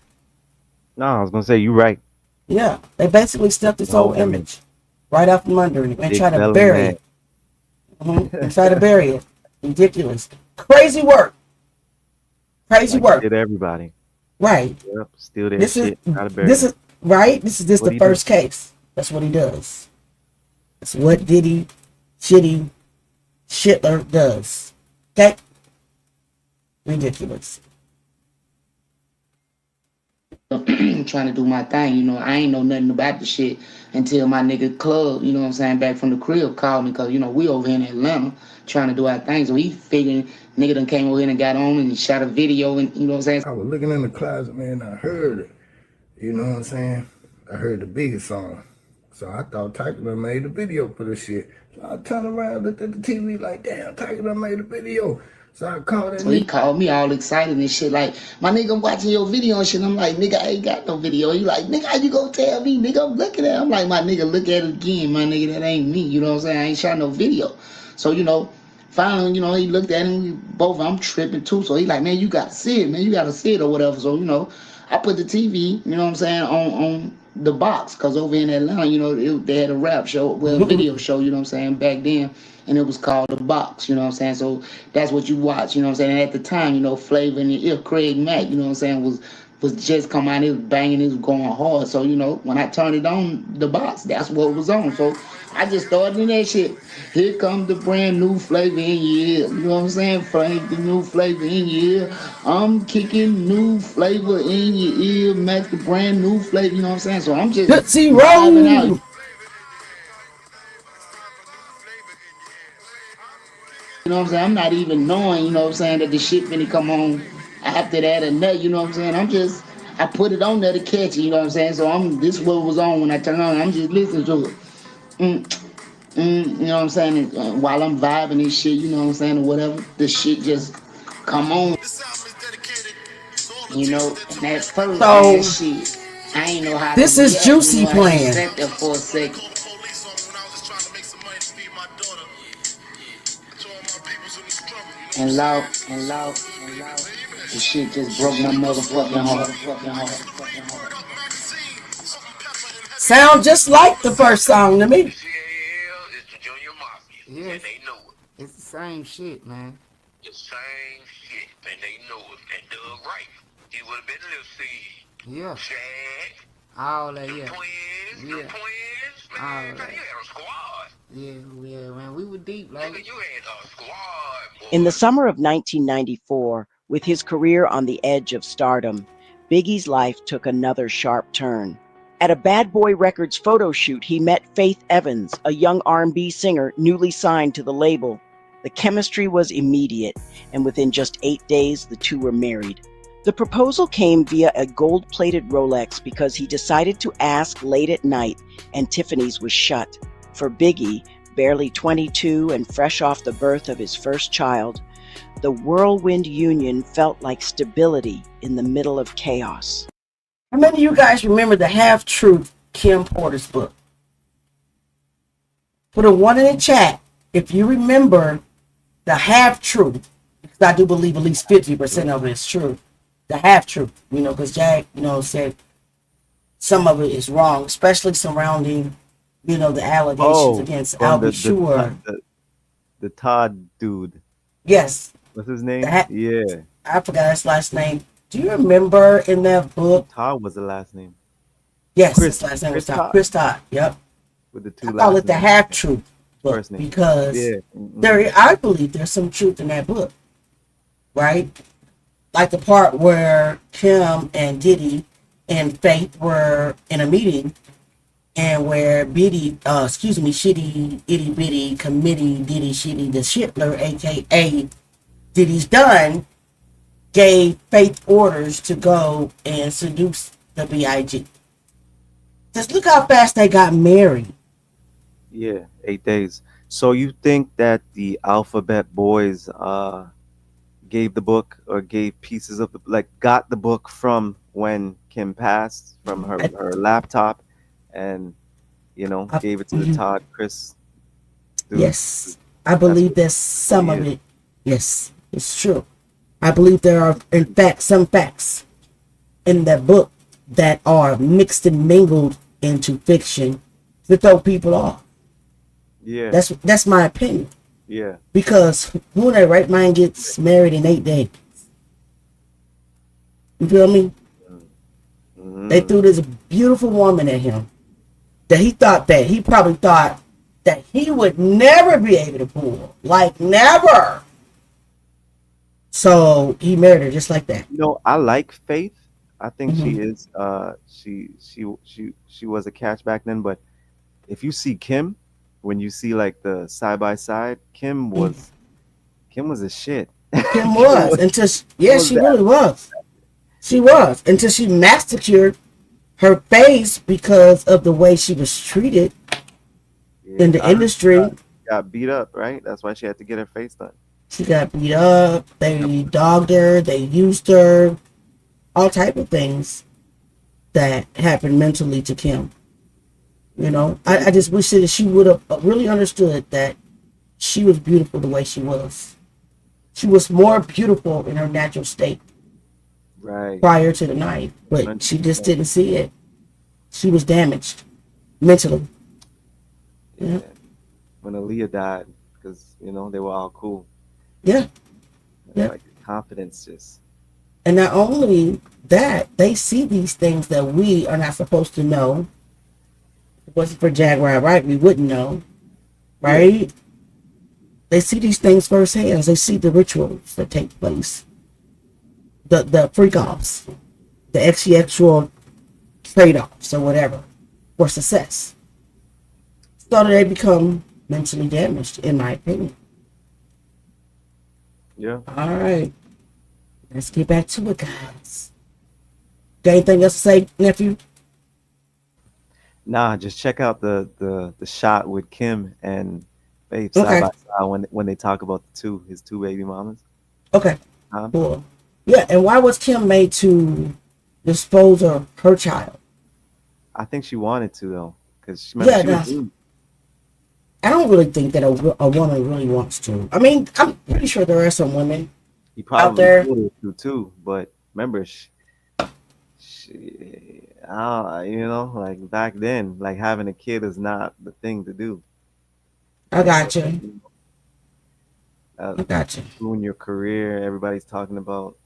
No, I was gonna say you right. Yeah, they basically snubbed this whole image right off from under it and Big try to belly bury man. it. And try to bury it. Ridiculous. Crazy work. Crazy Like work. did everybody. Right. Yep, still that This shit. is Gotta bury this it. is right. This is just What the he first case. That's what he does. That's what Diddy, Shitty, Shitler does. Okay. Ridiculous. trying to do my thing. You know, I ain't know nothing about the shit until my nigga Club, you know what I'm saying, back from the crib called me, because, you know, we over here in Atlanta trying to do our thing. So he figuring nigga done came over here and got on and shot a video and, you know what I'm saying. I was looking in the closet, man, I heard it. You know what I'm saying? I heard the biggest song. So I thought Tiger done made a video for this shit. So I turned around, looked at the TV like, damn, Tiger done made a video. So I called that So he nigga. called me all excited and shit, like, my nigga, I'm watching your video and shit. I'm like, nigga, I ain't got no video. He like, nigga, how you gonna tell me? Nigga, I'm looking at it. I'm like, my nigga, look at it again, my nigga, that ain't me. You know what I'm saying? I ain't shot no video. So, you know, finally, you know, he looked at him, we both, I'm tripping too. So he like, man, you gotta see it, man, you gotta see it or whatever. So, you know, I put the TV, you know what I'm saying, on the box, because over in Atlanta, you know, they had a rap show, well, a video show, you know what I'm saying, back then, and it was called The Box, you know what I'm saying. So that's what you watch, you know what I'm saying. And at the time, you know, Flavor in your ear, Craig Mack, you know what I'm saying, was just come out, it was banging, it was going hard. So, you know, when I turned it on, The Box, that's what was on. So I just started in that shit. Here comes the brand new flavor in your ear. You know what I'm saying? The new flavor in your ear. I'm kicking new flavor in your ear. Max the brand new flavor. You know what I'm saying? So I'm just Tootsie vibing out. Roll. You know what I'm saying? I'm not even knowing, you know what I'm saying, that the shit finna come on after that or nothing, you know what I'm saying? I put it on there to catch it, you know what I'm saying? So this is what was on when I turned on. I'm just listening to it. You know what I'm saying? And, while I'm vibing and shit, you know what I'm saying, or whatever, the shit just come on. You know, and at first, So man, shit, I ain't know how to this is react. You Juicy know, I just playing. sat there for a second. And loud. The shit just broke my motherfucking heart. Sound just like the first song to me. Yes, it's the same shit, man. The same shit, and they know it. And Doug Right, he would have been little seed. Yeah, Shaq, all that, the yeah. twins, Yeah. man. All that. You had a squad. Yeah, man, we were deep, Nigga, like. you had a squad, boy. In the summer of 1994, with his career on the edge of stardom, Biggie's life took another sharp turn. At a Bad Boy Records photo shoot, he met Faith Evans, a young R&B singer newly signed to the label. The chemistry was immediate, and within just 8 days, the two were married. The proposal came via a gold-plated Rolex because he decided to ask late at night, and Tiffany's was shut. For Biggie, barely 22 and fresh off the birth of his first child, the whirlwind union felt like stability in the middle of chaos. How many of you guys remember the Half Truth Kim Porter's book? Put a 1 in the chat if you remember the Half Truth, because I do believe at least 50% of it is true. The Half Truth, you know, because Jack, you know, said some of it is wrong, especially surrounding, you know, the allegations against Albie Shore. The Todd dude. Yes. What's his name? Yeah. I forgot his last name. Do you remember in that book? Todd was the last name. Yes, his last name was Todd. Chris Todd. Yep. With the two. I call it the Half Truth book first name. Because I believe there's some truth in that book, right? like the part where Kim and Diddy and Faith were in a meeting, and where Shitty Itty Bitty Committee Diddy Shitty the Shitler, aka Diddy's done, gave Faith orders to go and seduce the B.I.G. Just look how fast they got married. Yeah, 8 days. So you think that the Alphabet Boys gave the book or gave pieces of the like got the book from when Kim passed from her laptop and gave it to the Todd Chris dude. Yes, I That's believe what there's some it of is. it. Yes, it's true. I believe there are, in fact, some facts in that book that are mixed and mingled into fiction to throw people off. Yeah, That's my opinion. yeah, Because who in their right mind gets married in 8 days? You feel me? They mm, threw this beautiful woman at him that he probably thought that he would never be able to pull. Like never. So he married her just like that. I like Faith. I think she Hmm. is. She was a catch back then. But if you see Kim, when you see like the side by side, Kim was a shit. Kim Kim was was until Kim yeah, was she that. really was. She was until she massacred her face because of the way she was treated Yeah, in the I heard industry. she got beat up, right? That's why she had to get her face done. She got beat up. They dogged her. They used her. All type of things that happened mentally to Kim. I just wish that she would have really understood that she was beautiful the way she was. She was more beautiful in her natural state Right. prior to the night, but she just 100%. didn't see it. She was damaged mentally. Yeah, Yeah. When Aaliyah died, because they were all cool. yeah, yeah. Like confidence just. And not only that, they see these things that we are not supposed to know. If it wasn't for Jaguar, right? We wouldn't know, Yeah. right? They see these things firsthand. They see the rituals that take place, the freak offs, the actual trade offs or whatever for success. So they become mentally damaged, in my opinion. Yeah. All right, let's get back to it, guys. Got anything else to say, nephew? Nah, just check out the shot with Kim and Faith side Okay, by side when they talk about his two baby mamas. okay, Um, cool. Yeah, and why was Kim made to dispose of her child? I think she wanted to though, because remember Yeah, she was that's. rude. I don't really think that a woman really wants to. I mean, I'm pretty sure there are some women He out probably there. told her to too, but remember like back then, like having a kid is not the thing to do. I Like got you. uh, I got you. ruin your career. Everybody's talking about.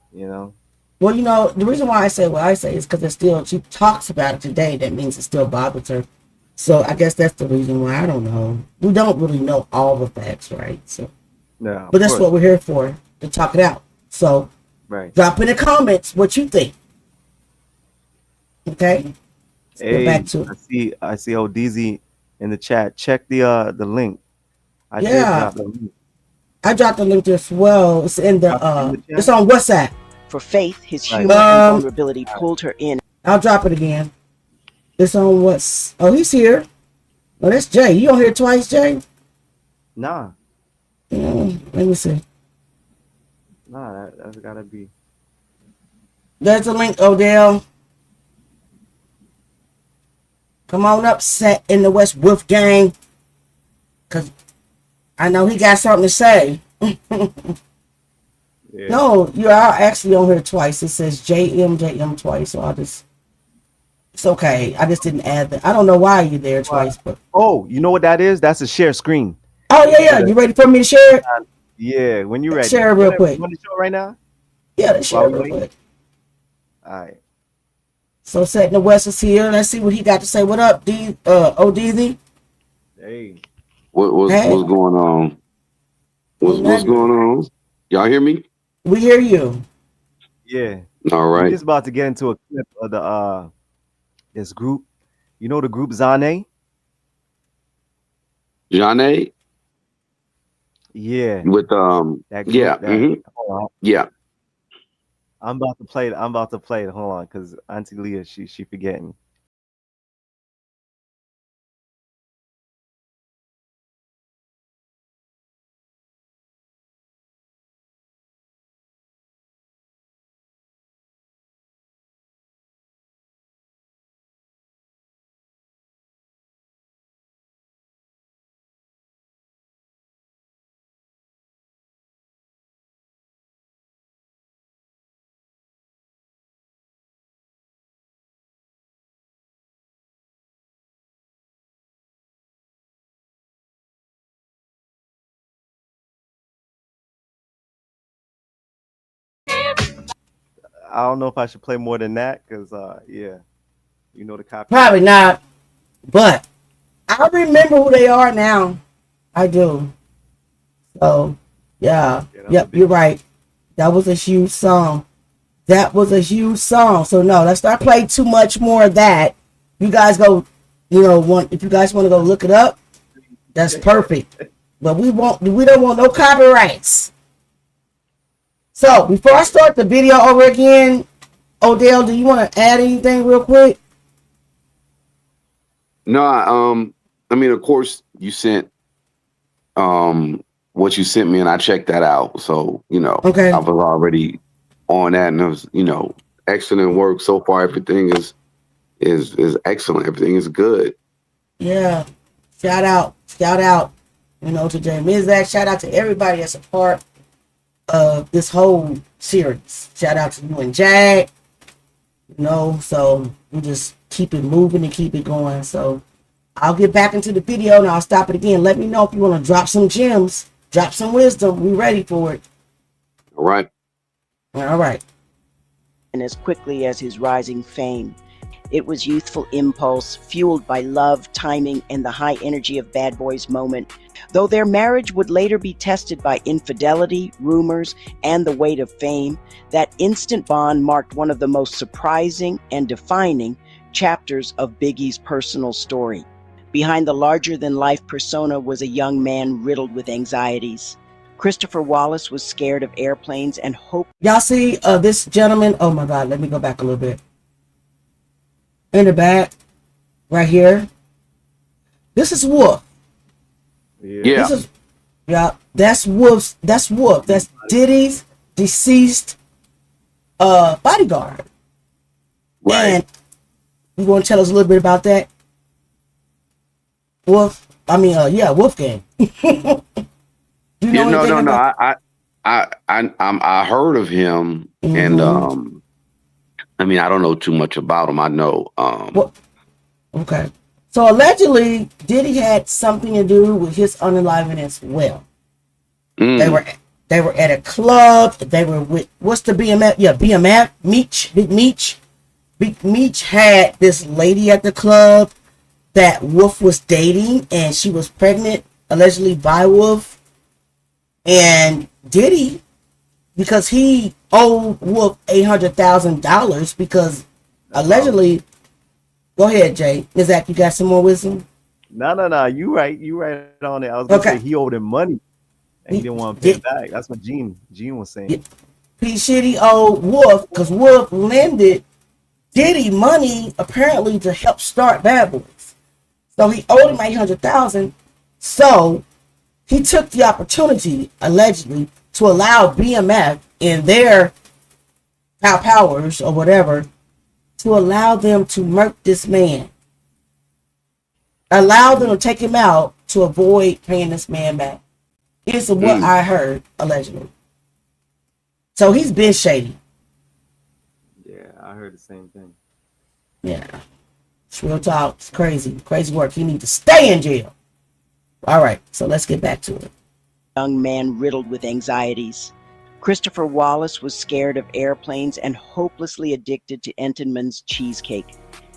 Well, the reason why I say what I say is because it's still, she talks about it today. That means it still bothers her. So I guess that's the reason why. I don't know. We don't really know all the facts, right? So, Yeah, but of that's course. what we're here for, to talk it out. So Right. drop in the comments what you think. Okay, let's get back Hey, to it. I see ODZ in the chat. Check the link. I did Yeah, drop the link. I dropped the link as well. It's in the Drop it in the it's chat. on WhatsApp. For Faith, his Right. humor and vulnerability pulled her in. I'll drop it again. It's on what's. Oh, he's here. Oh, that's Jay. You on here twice, Jay? Nah, Let me see. that's gotta be. There's a link, Odell. Come on up, set in the West Wolf Gang. Cause I know he got something to say. Yeah. No, you are actually on here twice. It says JM twice, so it's okay. I just didn't add that. I don't know why you're there What? twice, but Oh, you know what that is? That's a share screen. oh yeah. You ready for me to share it? Yeah, when you're Let's ready. share it real quick. You want to show it right now? Yeah, let's share While it we real wait. quick. All right. So Set in the West is here. Let's see what he got to say. What up, ODZ? Hey. What's Hey, going on? What's nothing. going on? Y'all hear me? We hear you. Yeah. All We right. just about to get into a clip of the this group. You know the group Zane? Johnny Yeah. with That yeah, group that mm-hmm. hold on. Yeah. I'm about to play it. I'm about to play it. Hold on, because Auntie Leah, she forgetting. I don't know if I should play more than that, because yeah, you know the Probably copyright. not, but I remember who they are now. I do. So, yeah. Yeah, that was a Yep, big you're right. That was a huge song. That was a huge song. So no, let's not play too much more of that. You guys go, if you guys want to go look it up, that's perfect. But we don't want no copyrights. So before I start the video over again, Odell, do you want to add anything real quick? No, I mean, of course, you sent what you sent me, and I checked that out. So Okay. I was already on that, and it was excellent work so far. Everything is excellent. Everything is good. Yeah. Shout out. To Jay Mizak. Shout out to everybody that's a part of this whole series. Shout out to you and Jag. So we just keep it moving and keep it going. So I'll get back into the video and I'll stop it again. Let me know if you want to drop some gems, drop some wisdom. We ready for it. All right. All right. And as quickly as his rising fame. It was youthful impulse, fueled by love, timing, and the high energy of Bad Boy's moment. Though their marriage would later be tested by infidelity, rumors, and the weight of fame, that instant bond marked one of the most surprising and defining chapters of Biggie's personal story. Behind the larger-than-life persona was a young man riddled with anxieties. Christopher Wallace was scared of airplanes and hoped... Y'all see this gentleman? Oh my God, let me go back a little bit. In the back, right here. This is Wolf. Yeah. That's Wolf's. That's Wolf. That's Diddy's deceased bodyguard. Right. And you want to tell us a little bit about that? Wolf. Wolfgang. No. I heard of him, and I don't know too much about him. I know. Okay. So allegedly, Diddy had something to do with his unaliving as well. They were at a club. They were with what's the BMF? Yeah, BMF. Big Meech. Big Meech had this lady at the club that Wolf was dating, and she was pregnant allegedly by Wolf. And Diddy, because he owed Wolf $800,000 because allegedly. Go ahead, Jay. Zach, you got some more wisdom? No. You right on it. I was gonna say he owed him money and he didn't want to pay it back. That's what Gene was saying. Yeah. P. Shitty owed Wolf because Wolf lended Diddy money apparently to help start Bad Boys. So he owed him $800,000. So he took the opportunity, allegedly, to allow BMF in their powers or whatever to allow them to murk this man. Allow them to take him out to avoid paying this man back. Is what I heard, allegedly. So he's been shady. Yeah, I heard the same thing. Yeah. It's real talk. It's crazy. Crazy work. He needs to stay in jail. All right, so let's get back to it. Young man riddled with anxieties. Christopher Wallace was scared of airplanes and hopelessly addicted to Entenmann's cheesecake.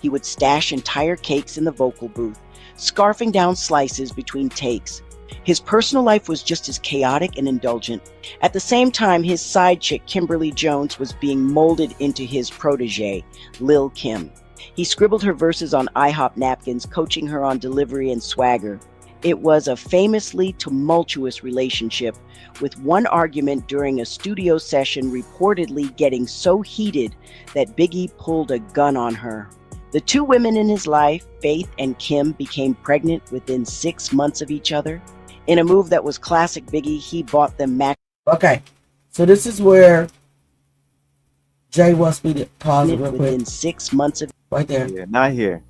He would stash entire cakes in the vocal booth, scarfing down slices between takes. His personal life was just as chaotic and indulgent. At the same time, his side chick, Kimberly Jones, was being molded into his protege, Lil Kim. He scribbled her verses on IHOP napkins, coaching her on delivery and swagger. It was a famously tumultuous relationship, with one argument during a studio session reportedly getting so heated that Biggie pulled a gun on her. The two women in his life, Faith and Kim, became pregnant within 6 months of each other. In a move that was classic Biggie, he bought them Okay, so this is where Jay wants me to pause it real quick. within 6 months of Right there. Yeah, not here.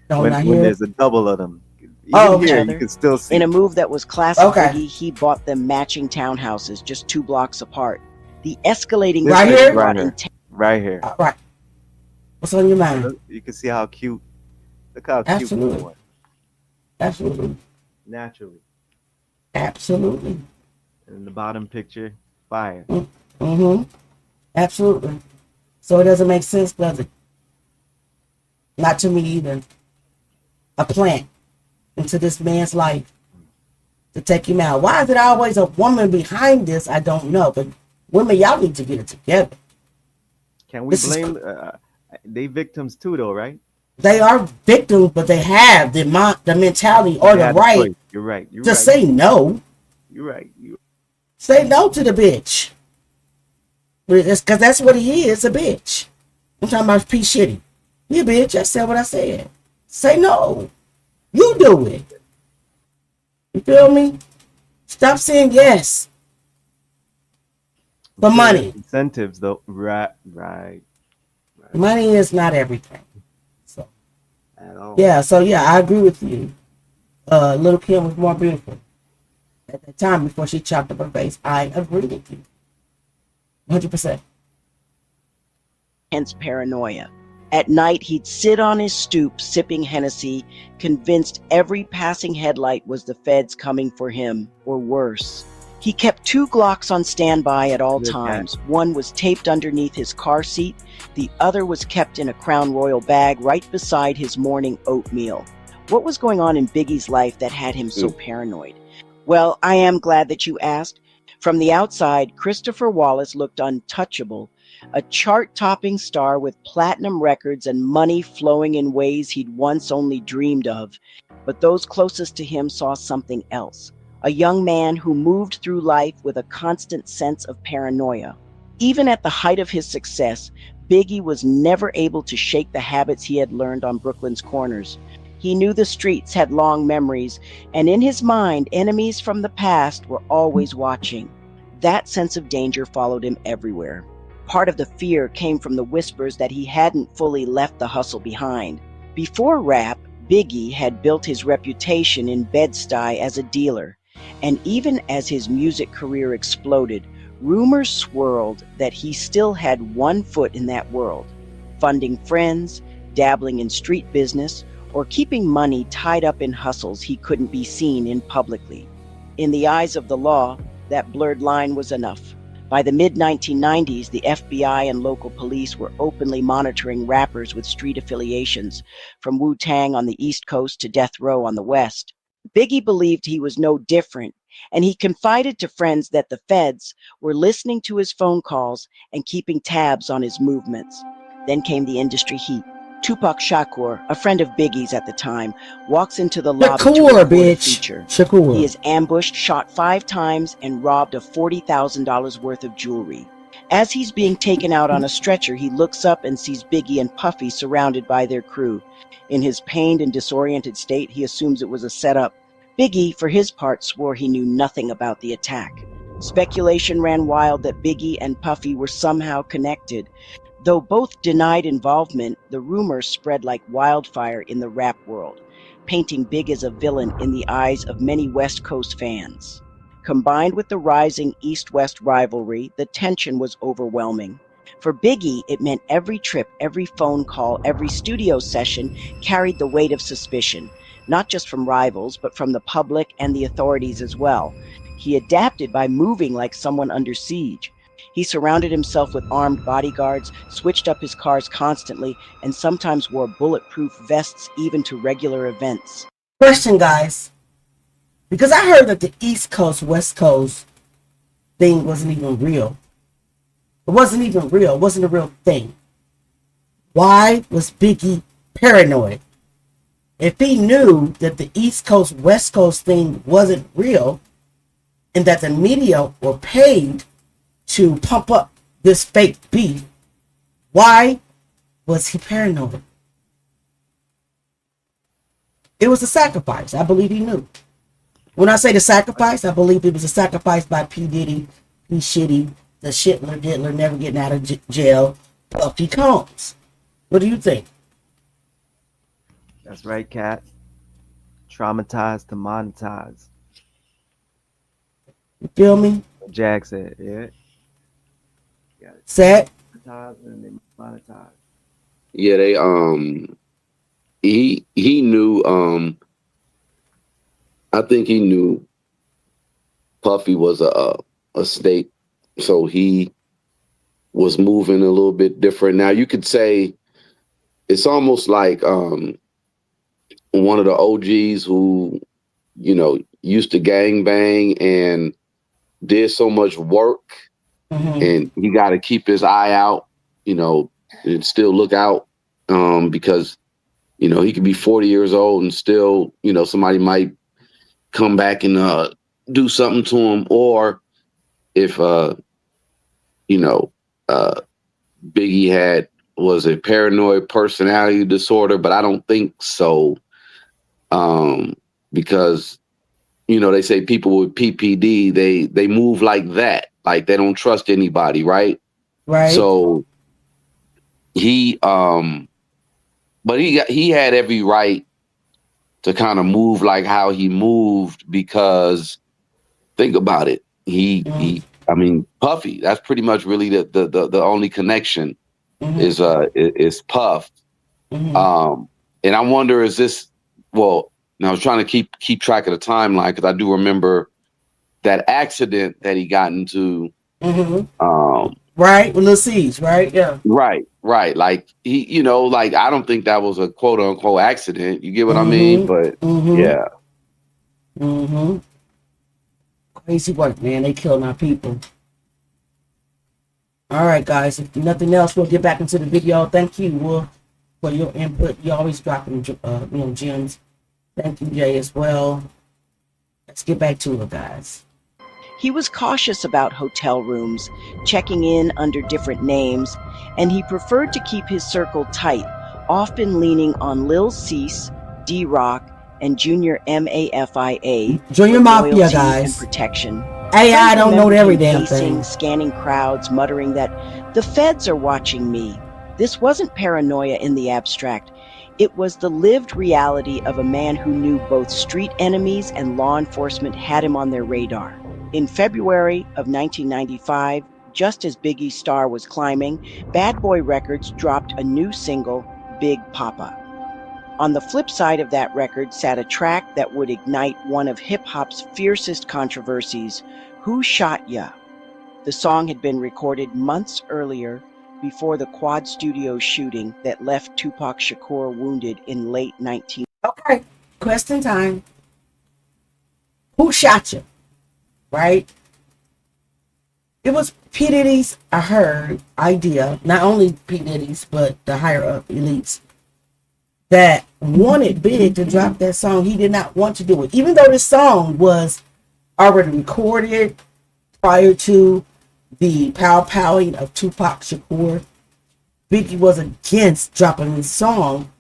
No, when not when here. there's a double of them. Even Oh, here, okay. you can still see. In a move that was classic Okay. Biggie, he bought them matching townhouses just 2 blocks apart. The escalating This Right is here? brought right here. intense Right here. Right. What's on your mind? You can see how cute. Look how cute Absolutely. this one. Absolutely. Naturally. Absolutely. And in the bottom picture, fire. Mm-hmm. Absolutely. So it doesn't make sense, does it? Not to me either. A plant into this man's life to take him out. Why is it always a woman behind this? I don't know. But women, y'all need to get it together. Can we This is blame? They victims too, though, right? They are victims, but they have the mentality or They the had right choice. You're right. You're to right. say no. You're right. Say no to the bitch. Because that's what he is, a bitch. I'm talking about P. Shitty. You bitch, I said what I said. Say no. You do it. You feel me? Stop saying yes. For money. Incentives, though. Right. Money is not everything. So At all. yeah, I agree with you. Little Kim was more beautiful at that time before she chopped up her face. I agree with you. 100%. Hence paranoia. At night, he'd sit on his stoop sipping Hennessy, convinced every passing headlight was the feds coming for him, or worse. He kept 2 Glocks on standby at all Good times. One was taped underneath his car seat. The other was kept in a Crown Royal bag right beside his morning oatmeal. What was going on in Biggie's life that had him so paranoid? Well, I am glad that you asked. From the outside, Christopher Wallace looked untouchable, a chart-topping star with platinum records and money flowing in ways he'd once only dreamed of. But those closest to him saw something else. A young man who moved through life with a constant sense of paranoia. Even at the height of his success, Biggie was never able to shake the habits he had learned on Brooklyn's corners. He knew the streets had long memories, and in his mind, enemies from the past were always watching. That sense of danger followed him everywhere. Part of the fear came from the whispers that he hadn't fully left the hustle behind. Before rap, Biggie had built his reputation in Bed-Stuy as a dealer, and even as his music career exploded, rumors swirled that he still had one foot in that world, funding friends, dabbling in street business, or keeping money tied up in hustles he couldn't be seen in publicly. In the eyes of the law, that blurred line was enough. By the mid-1990s, the FBI and local police were openly monitoring rappers with street affiliations, from Wu-Tang on the East Coast to Death Row on the West. Biggie believed he was no different, and he confided to friends that the feds were listening to his phone calls and keeping tabs on his movements. Then came the industry heat. Tupac Shakur, a friend of Biggie's at the time, walks into the lobby to Shakur, record a bitch. feature. Shakur. He is ambushed, shot 5 times, and robbed of $40,000 worth of jewelry. As he's being taken out on a stretcher, he looks up and sees Biggie and Puffy surrounded by their crew. In his pained and disoriented state, he assumes it was a setup. Biggie, for his part, swore he knew nothing about the attack. Speculation ran wild that Biggie and Puffy were somehow connected. Though both denied involvement, the rumors spread like wildfire in the rap world, painting Big as a villain in the eyes of many West Coast fans. Combined with the rising East-West rivalry, the tension was overwhelming. For Biggie, it meant every trip, every phone call, every studio session carried the weight of suspicion, not just from rivals, but from the public and the authorities as well. He adapted by moving like someone under siege. He surrounded himself with armed bodyguards, switched up his cars constantly, and sometimes wore bulletproof vests even to regular events. Question, guys. Because I heard that the East Coast, West Coast thing wasn't even real. It wasn't even real. It wasn't a real thing. Why was Biggie paranoid? If he knew that the East Coast, West Coast thing wasn't real and that the media were paid to pump up this fake beef, why was he paranoid? It was a sacrifice. I believe he knew. When I say the sacrifice, I believe it was a sacrifice by P. Diddy, P. Shitty, the Shitler, Diddler, never getting out of jail, Puffy Combs. What do you think? That's right, Cat. Traumatized to monetize. You feel me? Jag said, yeah. Set. And they monetize. Yeah, they he knew I think he knew Puffy was a state, so he was moving a little bit different. Now you could say it's almost like one of the OGs who, you know, used to gang bang and did so much work, and he got to keep his eye out, you know, and still look out, because, you know, he could be 40 years old and still, you know, somebody might come back and do something to him, or if you know, Biggie was a paranoid personality disorder, but I don't think so, because, you know, they say people with PPD, they move like that, like they don't trust anybody, right? Right. So he but he had every right to kind of move like how he moved, because think about it. He I mean, Puffy, that's pretty much really the only connection is Puff. And I wonder, is this, well, I was trying to keep track of the timeline, because I do remember that accident that he got into. Right, with Lil C's, right? Yeah. Right. Like he, you know, like I don't think that was a quote unquote accident. You get what I mean? But yeah. Crazy work, man. They killing our people. All right, guys. If nothing else, we'll get back into the video. Thank you, Will, for your input. You always dropping, gems. Thank you, Jay, as well. Let's get back to it, guys. He was cautious about hotel rooms, checking in under different names, and he preferred to keep his circle tight, often leaning on Lil Cease, D-Rock, and Junior MAFIA. Junior Mafia, loyalty guys. And protection. AI don't know every damn pacing, thing. Scanning crowds, muttering that the feds are watching me. This wasn't paranoia in the abstract. It was the lived reality of a man who knew both street enemies and law enforcement had him on their radar. In February of 1995, just as Biggie's star was climbing, Bad Boy Records dropped a new single, Big Papa. On the flip side of that record sat a track that would ignite one of hip-hop's fiercest controversies, Who Shot Ya? The song had been recorded months earlier, before the Quad Studios shooting that left Tupac Shakur wounded in late 19... Okay, question time. Who shot you? Right? It was P. Diddy's, I heard, idea, not only P. Diddy's, but the higher up elites, that wanted Big to drop that song. He did not want to do it. Even though this song was already recorded prior to the pow-powing of Tupac Shakur, Biggie was against dropping this song.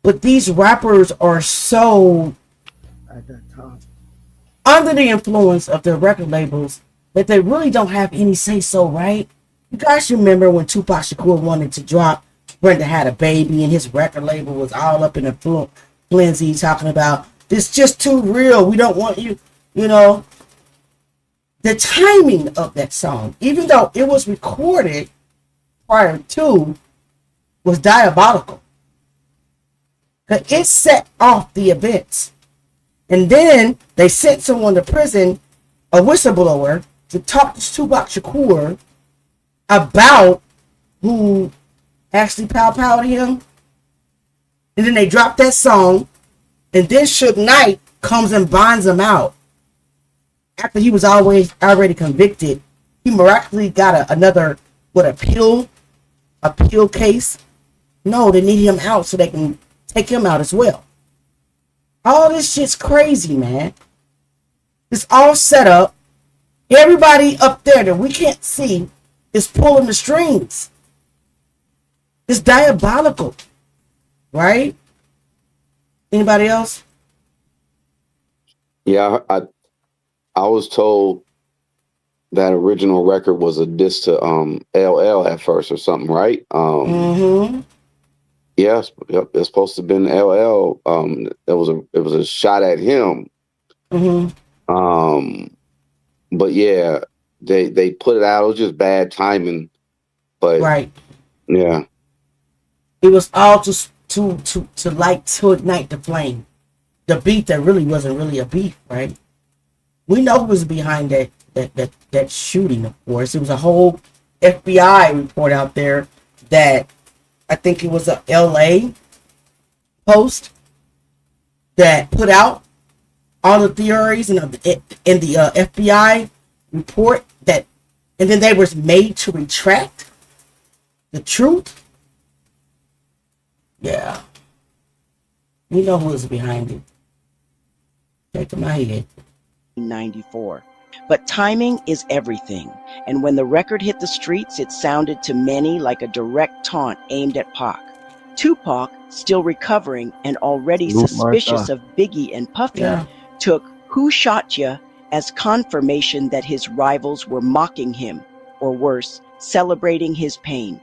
But these rappers are so at that time under the influence of their record labels that they really don't have any say-so, right? You guys remember when Tupac Shakur wanted to drop Brenda Had a Baby and his record label was all up in a frenzy talking about, this just too real, we don't want you, you know. The timing of that song, even though it was recorded prior to, was diabolical. Because it set off the events. And then they sent someone to prison, a whistleblower, to talk to Tupac Shakur about who actually pow-powed him. And then they dropped that song. And then Suge Knight comes and binds him out. after he was always already convicted, he miraculously got another appeal case. No, they need him out so they can take him out as well. All this shit's crazy, man. It's all set up. Everybody up there that we can't see is pulling the strings. It's diabolical, right? Anybody else? Yeah, I was told that original record was a diss to LL at first or something, right? Yes, yep, it's supposed to have been LL. It was a shot at him. But yeah, they put it out. It was just bad timing. But right, yeah, it was all to ignite the flame. The beat that really wasn't really a beat, right? We know who was behind that shooting, of course. It was a whole FBI report out there that I think it was a LA Post that put out all the theories in the FBI report that, and then they was made to retract the truth. Yeah, we know who was behind it. Take my head. 94. But timing is everything, and when the record hit the streets, it sounded to many like a direct taunt aimed at Pac. Tupac, still recovering and already suspicious of Biggie and Puffy, took "Who Shot Ya" as confirmation that his rivals were mocking him, or worse, celebrating his pain.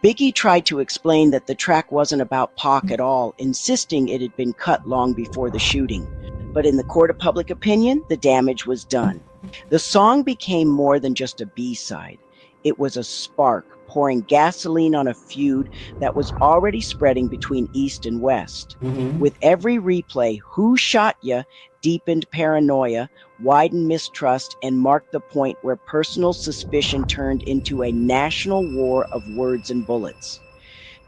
Biggie tried to explain that the track wasn't about Pac at all, insisting it had been cut long before the shooting. But in the court of public opinion, the damage was done. The song became more than just a B-side. It was a spark, pouring gasoline on a feud that was already spreading between East and West. With every replay, "Who Shot Ya" deepened paranoia, widened mistrust, and marked the point where personal suspicion turned into a national war of words and bullets.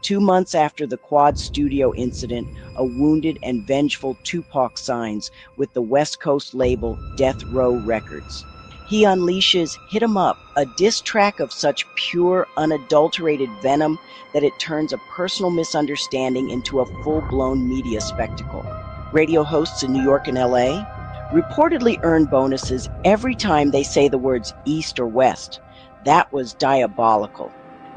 2 months after the Quad Studio incident, a wounded and vengeful Tupac signs with the West Coast label Death Row Records. He unleashes "Hit 'Em Up," a diss track of such pure, unadulterated venom that it turns a personal misunderstanding into a full-blown media spectacle. Radio hosts in New York and LA reportedly earn bonuses every time they say the words East or West. That was diabolical.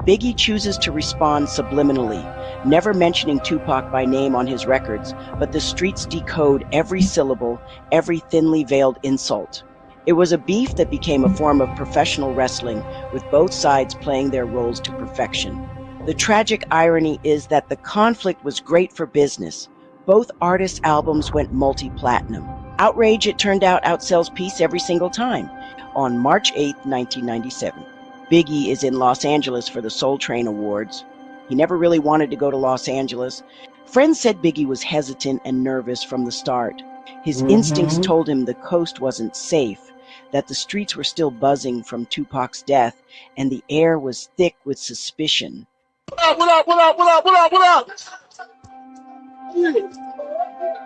Biggie chooses to respond subliminally, never mentioning Tupac by name on his records, but the streets decode every syllable, every thinly veiled insult. It was a beef that became a form of professional wrestling, with both sides playing their roles to perfection. The tragic irony is that the conflict was great for business. Both artists' albums went multi-platinum. Outrage, it turned out, outsells peace every single time. On March 8, 1997. Biggie is in Los Angeles for the Soul Train Awards. He never really wanted to go to Los Angeles. Friends said Biggie was hesitant and nervous from the start. His instincts told him the coast wasn't safe, that the streets were still buzzing from Tupac's death, and the air was thick with suspicion. What up, what up, what up, what up, what up, what up?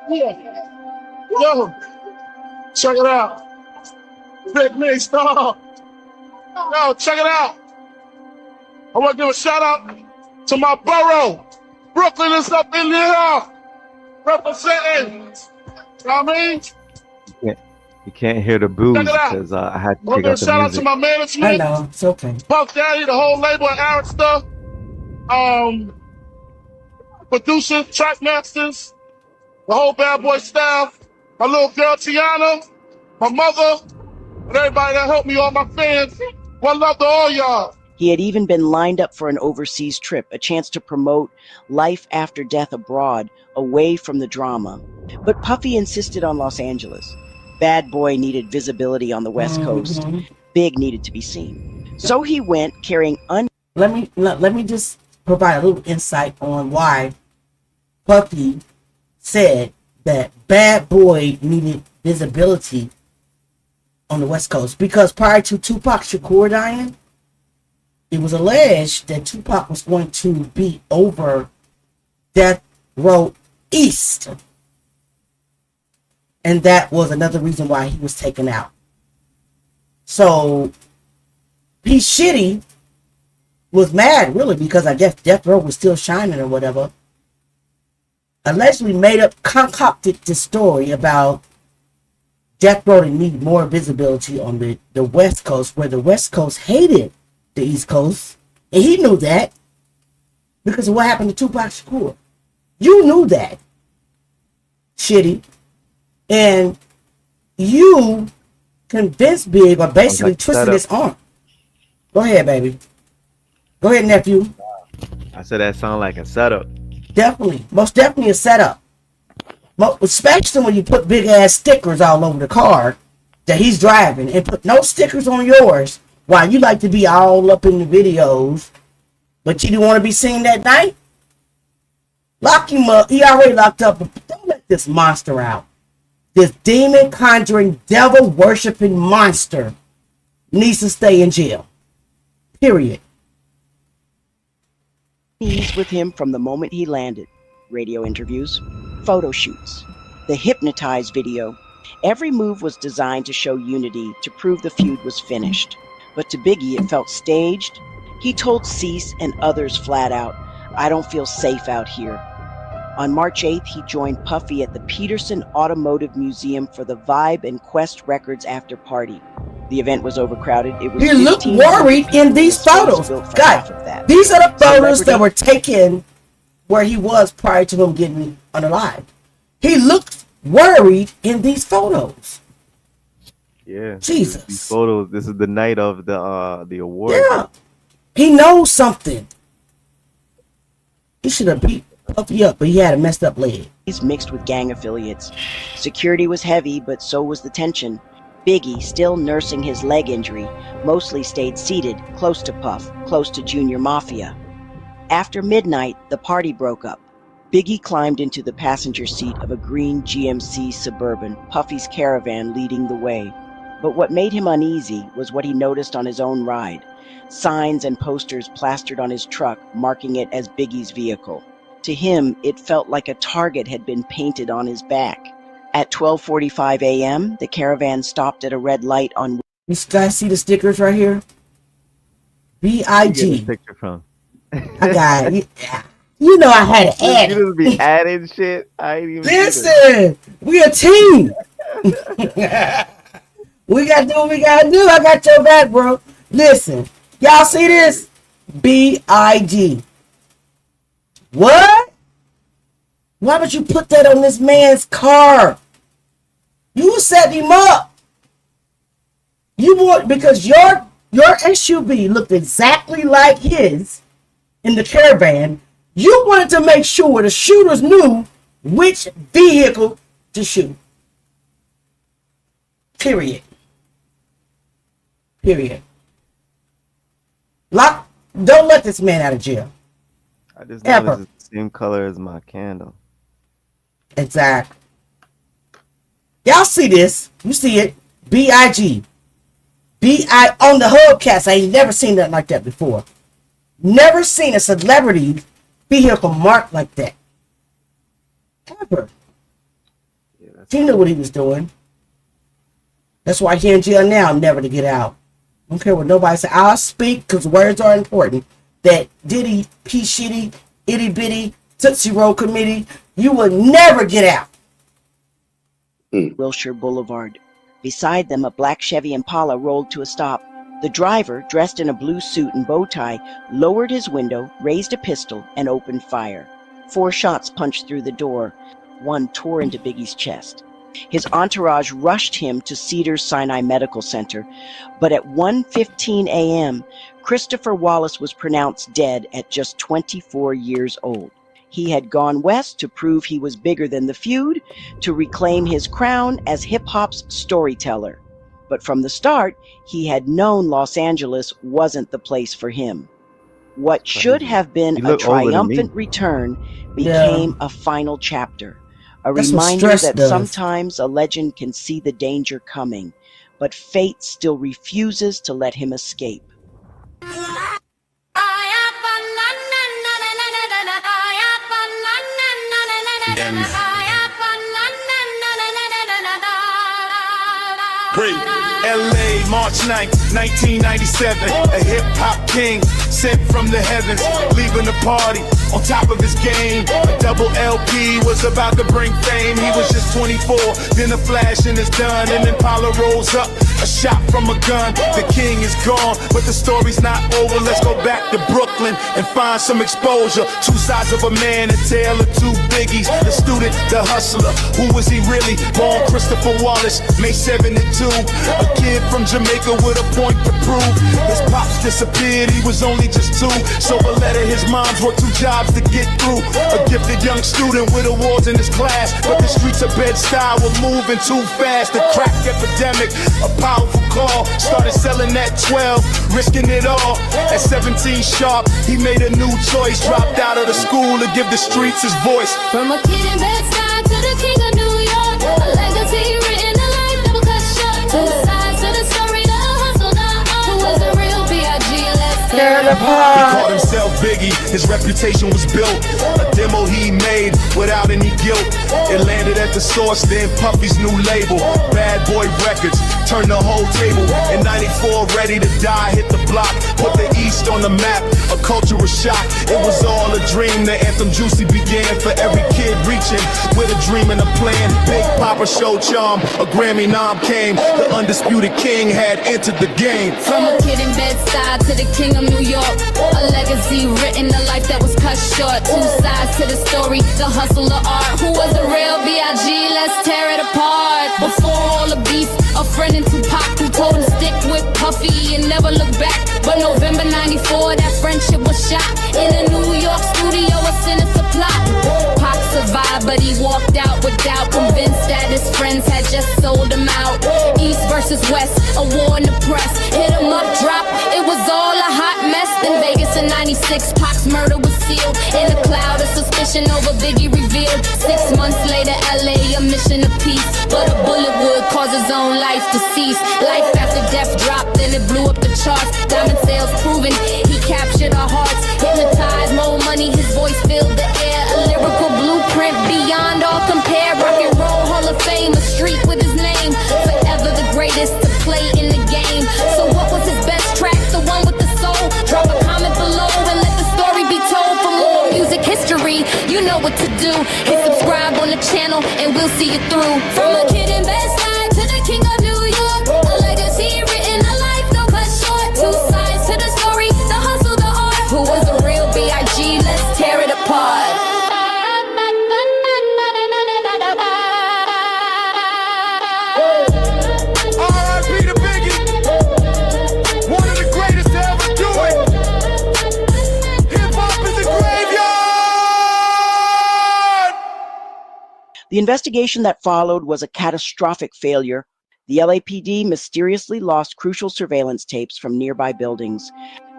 Yeah. Yo, check it out. Big me, stop. Yo, check it out. I want to give a shout out to my borough. Brooklyn is up in here. Representing. You know what I mean? You can't hear the booze because I had to take out the shout out to music. my management. I know, it's okay. Puff Daddy, the whole label at Arista. Producers, track masters, the whole Bad Boy staff, my little girl Tiana, my mother, and everybody that helped me, all my fans. One love to all y'all. He had even been lined up for an overseas trip, a chance to promote life after death abroad, away from the drama. But Puffy insisted on Los Angeles. Bad Boy needed visibility on the West Coast. Big needed to be seen. So he went carrying Let me just provide a little insight on why Puffy said that Bad Boy needed visibility on the West Coast, because prior to Tupac Shakur dying, it was alleged that Tupac was going to be over Death Row East, and that was another reason why he was taken out. So P. Shitty was mad, really, because I guess Death Row was still shining or whatever. Allegedly made up, concocted this story about Death Row to need more visibility on the West Coast, where the West Coast hated the East Coast. And he knew that because of what happened to Tupac Shakur. You knew that, Shitty. And you convinced Big, or basically like twisted his arm. Go ahead, baby. Go ahead, nephew. I said that sound like a setup. Definitely. Most definitely a setup. Especially when you put big ass stickers all over the car that he's driving and put no stickers on yours while you like to be all up in the videos, but you didn't want to be seen that night. Lock him up. He already locked up, but don't let this monster out. This demon conjuring, devil worshiping monster needs to stay in jail. Period. He's with him from the moment he landed. Radio interviews, photo shoots, the hypnotized video. Every move was designed to show unity, to prove the feud was finished. But to Biggie, it felt staged. He told Cease and others flat out, "I don't feel safe out here." On March 8th, he joined Puffy at the Peterson Automotive Museum for the Vibe and Quest Records after party. The event was overcrowded. It was He looked worried in these photos. God, these are the photos that were taken where he was prior to him getting unalive. He looked worried in these photos. Yeah. Jesus. These photos. This is the night of the award. Yeah. He knows something. He should have beat Puffy up, but he had a messed up leg. He's mixed with gang affiliates. Security was heavy, but so was the tension. Biggie, still nursing his leg injury, mostly stayed seated, close to Puff, close to Junior Mafia. After midnight, the party broke up. Biggie climbed into the passenger seat of a green GMC Suburban, Puffy's Caravan leading the way. But what made him uneasy was what he noticed on his own ride. Signs and posters plastered on his truck, marking it as Biggie's vehicle. To him, it felt like a target had been painted on his back. At 12:45 a.m., the Caravan stopped at a red light on... You guys see the stickers right here? B.I.G. Where you get this picture from? I got it. You know I had to add it. You just be adding shit. I ain't even Listen, we a team. We gotta do what we gotta do. I got your back, bro. Listen, y'all see this? B.I.G. What? Why would you put that on this man's car? You set him up. You want, because your SUV looked exactly like his in the Caravan. You wanted to make sure the shooters knew which vehicle to shoot. Period. Period. Don't let this man out of jail. I just know this is the same color as my candle. Exactly. Y'all see this? You see it? B.I.G. B.I. on the hubcaps. I ain't never seen nothing like that before. Never seen a celebrity vehicle marked like that. Ever. Yeah, he knew what he was doing. That's why he in jail now, never to get out. I don't care what nobody say. I'll speak because words are important. That Diddy, P. Shitty, Itty Bitty, Tootsie Roll Committee, you will never get out. Wilshire Boulevard. Beside them, a black Chevy Impala rolled to a stop. The driver, dressed in a blue suit and bow tie, lowered his window, raised a pistol, and opened fire. 4 shots punched through the door. One tore into Biggie's chest. His entourage rushed him to Cedars-Sinai Medical Center, but at 1:15 a.m., Christopher Wallace was pronounced dead at just 24 years old. He had gone west to prove he was bigger than the feud, to reclaim his crown as hip-hop's storyteller. But from the start, he had known Los Angeles wasn't the place for him. What should have been a triumphant return became a final chapter. A reminder that sometimes a legend can see the danger coming, but fate still refuses to let him escape. Breathe. LA, March 9th, 1997. A hip-hop king sent from the heavens, leaving the party on top of his game. A double LP was about to bring fame. He was just 24, then a flash and it's done. And Impala rolls up, a shot from a gun. The king is gone, but the story's not over. Let's go back to Brooklyn and find some exposure. Two sides of a man, a tale of two biggies. The student, the hustler, who was he really? Born Christopher Wallace, May 72. A kid from Jamaica with a point to prove. His pops disappeared, he was only just 2. So a letter, his mom's worked 2 jobs to get through. A gifted young student with awards in his class, but the streets of Bed-Stuy were moving too fast. The crack epidemic, a powerful call, started selling at 12, risking it all. At 17 sharp, he made a new choice, dropped out of the school to give the streets his voice. From a kid in Bed-Stuy to the king of New York, a legacy written, a life that will cut short. Two sides to the story, the hustle, the art. Who was the real B.I.G? Let's tear it He apart. called himself Biggie, his reputation was built. A demo he made without any guilt. It landed at the source, then Puffy's new label, Bad Boy Records, turned the whole table. In 94, Ready to Die hit the block, put the East on the map, a cultural shock. It was all a dream, the anthem Juicy began for every kid reaching with a dream and a plan. Big Papa showed charm, a Grammy nom came, the undisputed king had entered the game. From a kid in Bed-Stuy to the king of New York, a legacy written, a life that was cut short. Two sides to the story, the hustle, the art. Who was the real B.I.G? Let's tear it apart. Before all the beef, a friend in Tupac who told him stick with Puffy and never look back. But November 94, that friendship was shot in a New York studio, a sinister plot. Pac survived, but he walked out with doubt, convinced that his friends had just sold him out. East versus West, a war in the press. Hit him up, drop, it was all a hot mess. Then Vegas in 96, Pac's murder was sealed. In a cloud of suspicion over Biggie revealed. 6 months later, LA, a mission of peace. But a bullet would cause his own life to cease. Life after death dropped, then it blew up the charts. Diamond sales proven, he captured our hearts. Hypnotized, more money, his voice filled the air. A lyrical blueprint beyond all compare. Rock and Roll Hall of Fame, a street with his name. Forever the greatest to play in the game. So what was his best track? The one with the soul? Drop a comment below and let the story be told. For more music history, you know what to do. Hit subscribe on the channel and we'll see you through. From a kid in Bed-Stuy to the king of New York, a legacy written, a life no cut short. Two sides to the story, the hustle, the art. Who was the real B.I.G? Let's tear it apart. R.I.P. to Biggie, one of the greatest to ever do it. Hip-hop is a graveyard! The investigation that followed was a catastrophic failure. The LAPD mysteriously lost crucial surveillance tapes from nearby buildings.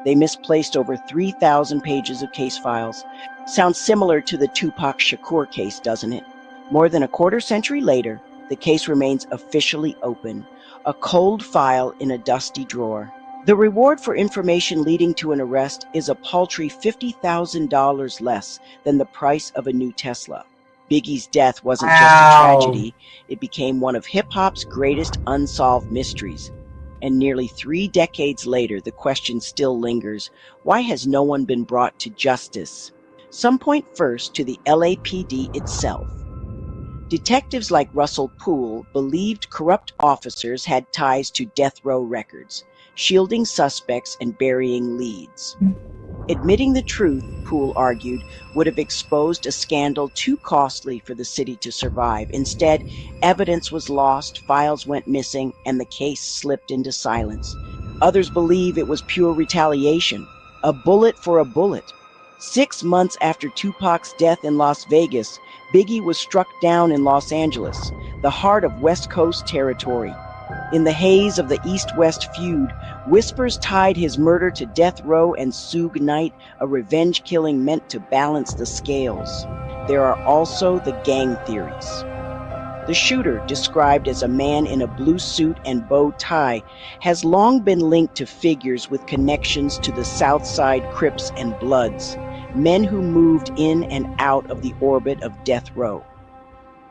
They misplaced over 3,000 pages of case files. Sounds similar to the Tupac Shakur case, doesn't it? More than a quarter century later, the case remains officially open, a cold file in a dusty drawer. The reward for information leading to an arrest is a paltry $50,000 less than the price of a new Tesla. Biggie's death wasn't just a tragedy, it became one of hip-hop's greatest unsolved mysteries. And nearly 3 decades later, the question still lingers, why has no one been brought to justice? Some point first to the LAPD itself. Detectives like Russell Poole believed corrupt officers had ties to death row records, shielding suspects and burying leads. Admitting the truth, Poole argued, would have exposed a scandal too costly for the city to survive. Instead, evidence was lost, files went missing, and the case slipped into silence. Others believe it was pure retaliation, a bullet for a bullet. 6 months after Tupac's death in Las Vegas, Biggie was struck down in Los Angeles, the heart of West Coast territory. In the haze of the East-West feud, whispers tied his murder to death row and Suge Knight, a revenge killing meant to balance the scales. There are also the gang theories. The shooter, described as a man in a blue suit and bow tie, has long been linked to figures with connections to the Southside Crips and Bloods, men who moved in and out of the orbit of death row.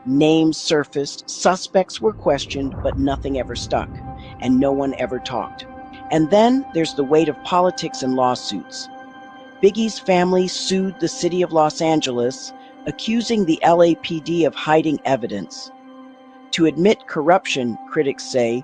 Names surfaced, suspects were questioned, but nothing ever stuck, and no one ever talked. And then there's the weight of politics and lawsuits. Biggie's family sued the city of Los Angeles, accusing the LAPD of hiding evidence. To admit corruption, critics say,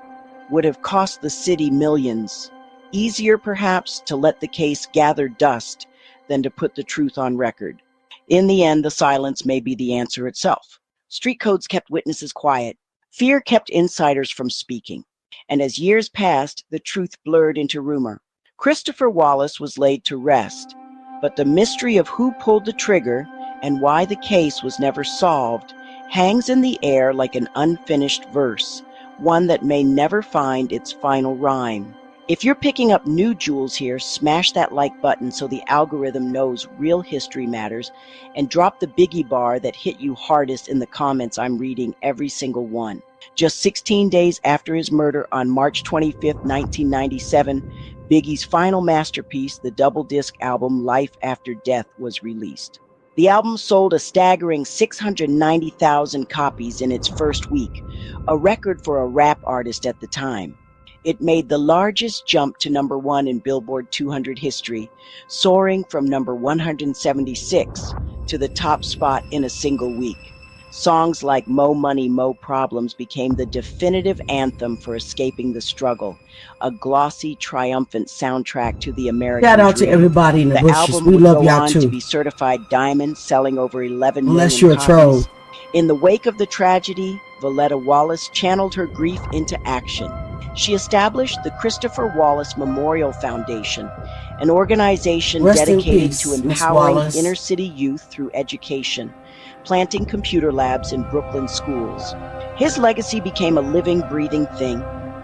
would have cost the city millions. Easier, perhaps, to let the case gather dust than to put the truth on record. In the end, the silence may be the answer itself. Street codes kept witnesses quiet. Fear kept insiders from speaking. And as years passed, the truth blurred into rumor. Christopher Wallace was laid to rest, but the mystery of who pulled the trigger and why the case was never solved hangs in the air like an unfinished verse, one that may never find its final rhyme. If you're picking up new jewels here, smash that like button so the algorithm knows real history matters, and drop the Biggie bar that hit you hardest in the comments. I'm reading every single one. Just 16 days after his murder on March 25, 1997, Biggie's final masterpiece, the double-disc album Life After Death, was released. The album sold a staggering 690,000 copies in its first week, a record for a rap artist at the time. It made the largest jump to number 1 in Billboard 200 history, soaring from number 176 to the top spot in a single week. Songs like Mo Money, Mo Problems became the definitive anthem for escaping the struggle, a glossy, triumphant soundtrack to the American Shout out dream. to everybody in the bushes. album We would love go y'all on too. to be certified diamond, selling over 11 Unless million you're a troll. copies. In the wake of the tragedy, Valletta Wallace channeled her grief into action. She established the Christopher Wallace Memorial Foundation, an organization Rest in dedicated peace, to Miss empowering Wallace. inner city youth through education, planting computer labs in Brooklyn schools. His legacy became a living, breathing thing.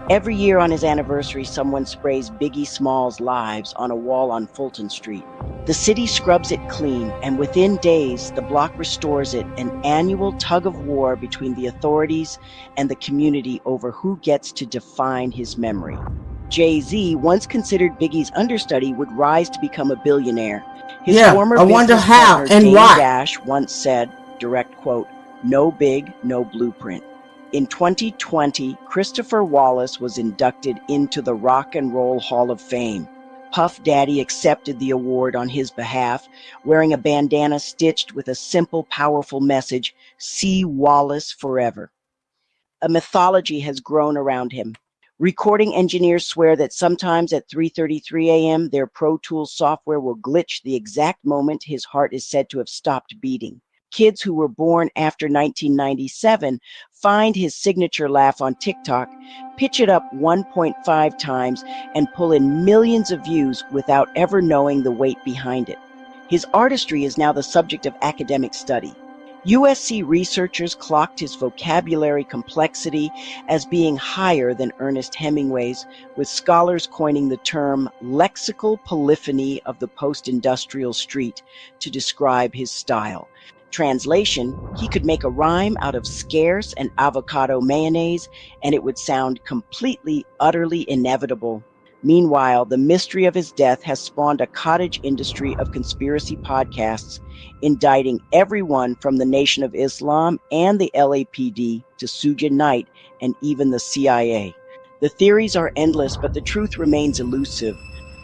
Every year on his anniversary, someone sprays Biggie Smalls' lives on a wall on Fulton Street. The city scrubs it clean, and within days, the block restores it, an annual tug of war between the authorities and the community over who gets to define his memory. Jay-Z, once considered Biggie's understudy, would rise to become a billionaire. His former I wonder business how partner, and Dame why. Dash, once said, direct quote, "No big, no blueprint." In 2020, Christopher Wallace was inducted into the Rock and Roll Hall of Fame. Puff Daddy accepted the award on his behalf, wearing a bandana stitched with a simple, powerful message, "See Wallace forever." A mythology has grown around him. Recording engineers swear that sometimes at 3:33 a.m., their Pro Tools software will glitch the exact moment his heart is said to have stopped beating. Kids who were born after 1997 find his signature laugh on TikTok, pitch it up 1.5 times, and pull in millions of views without ever knowing the weight behind it. His artistry is now the subject of academic study. USC researchers clocked his vocabulary complexity as being higher than Ernest Hemingway's, with scholars coining the term lexical polyphony of the post-industrial street to describe his style. Translation, he could make a rhyme out of scarce and avocado mayonnaise, and it would sound completely, utterly inevitable. Meanwhile, the mystery of his death has spawned a cottage industry of conspiracy podcasts, indicting everyone from the Nation of Islam and the LAPD to Suge Knight and even the CIA. The theories are endless, but the truth remains elusive.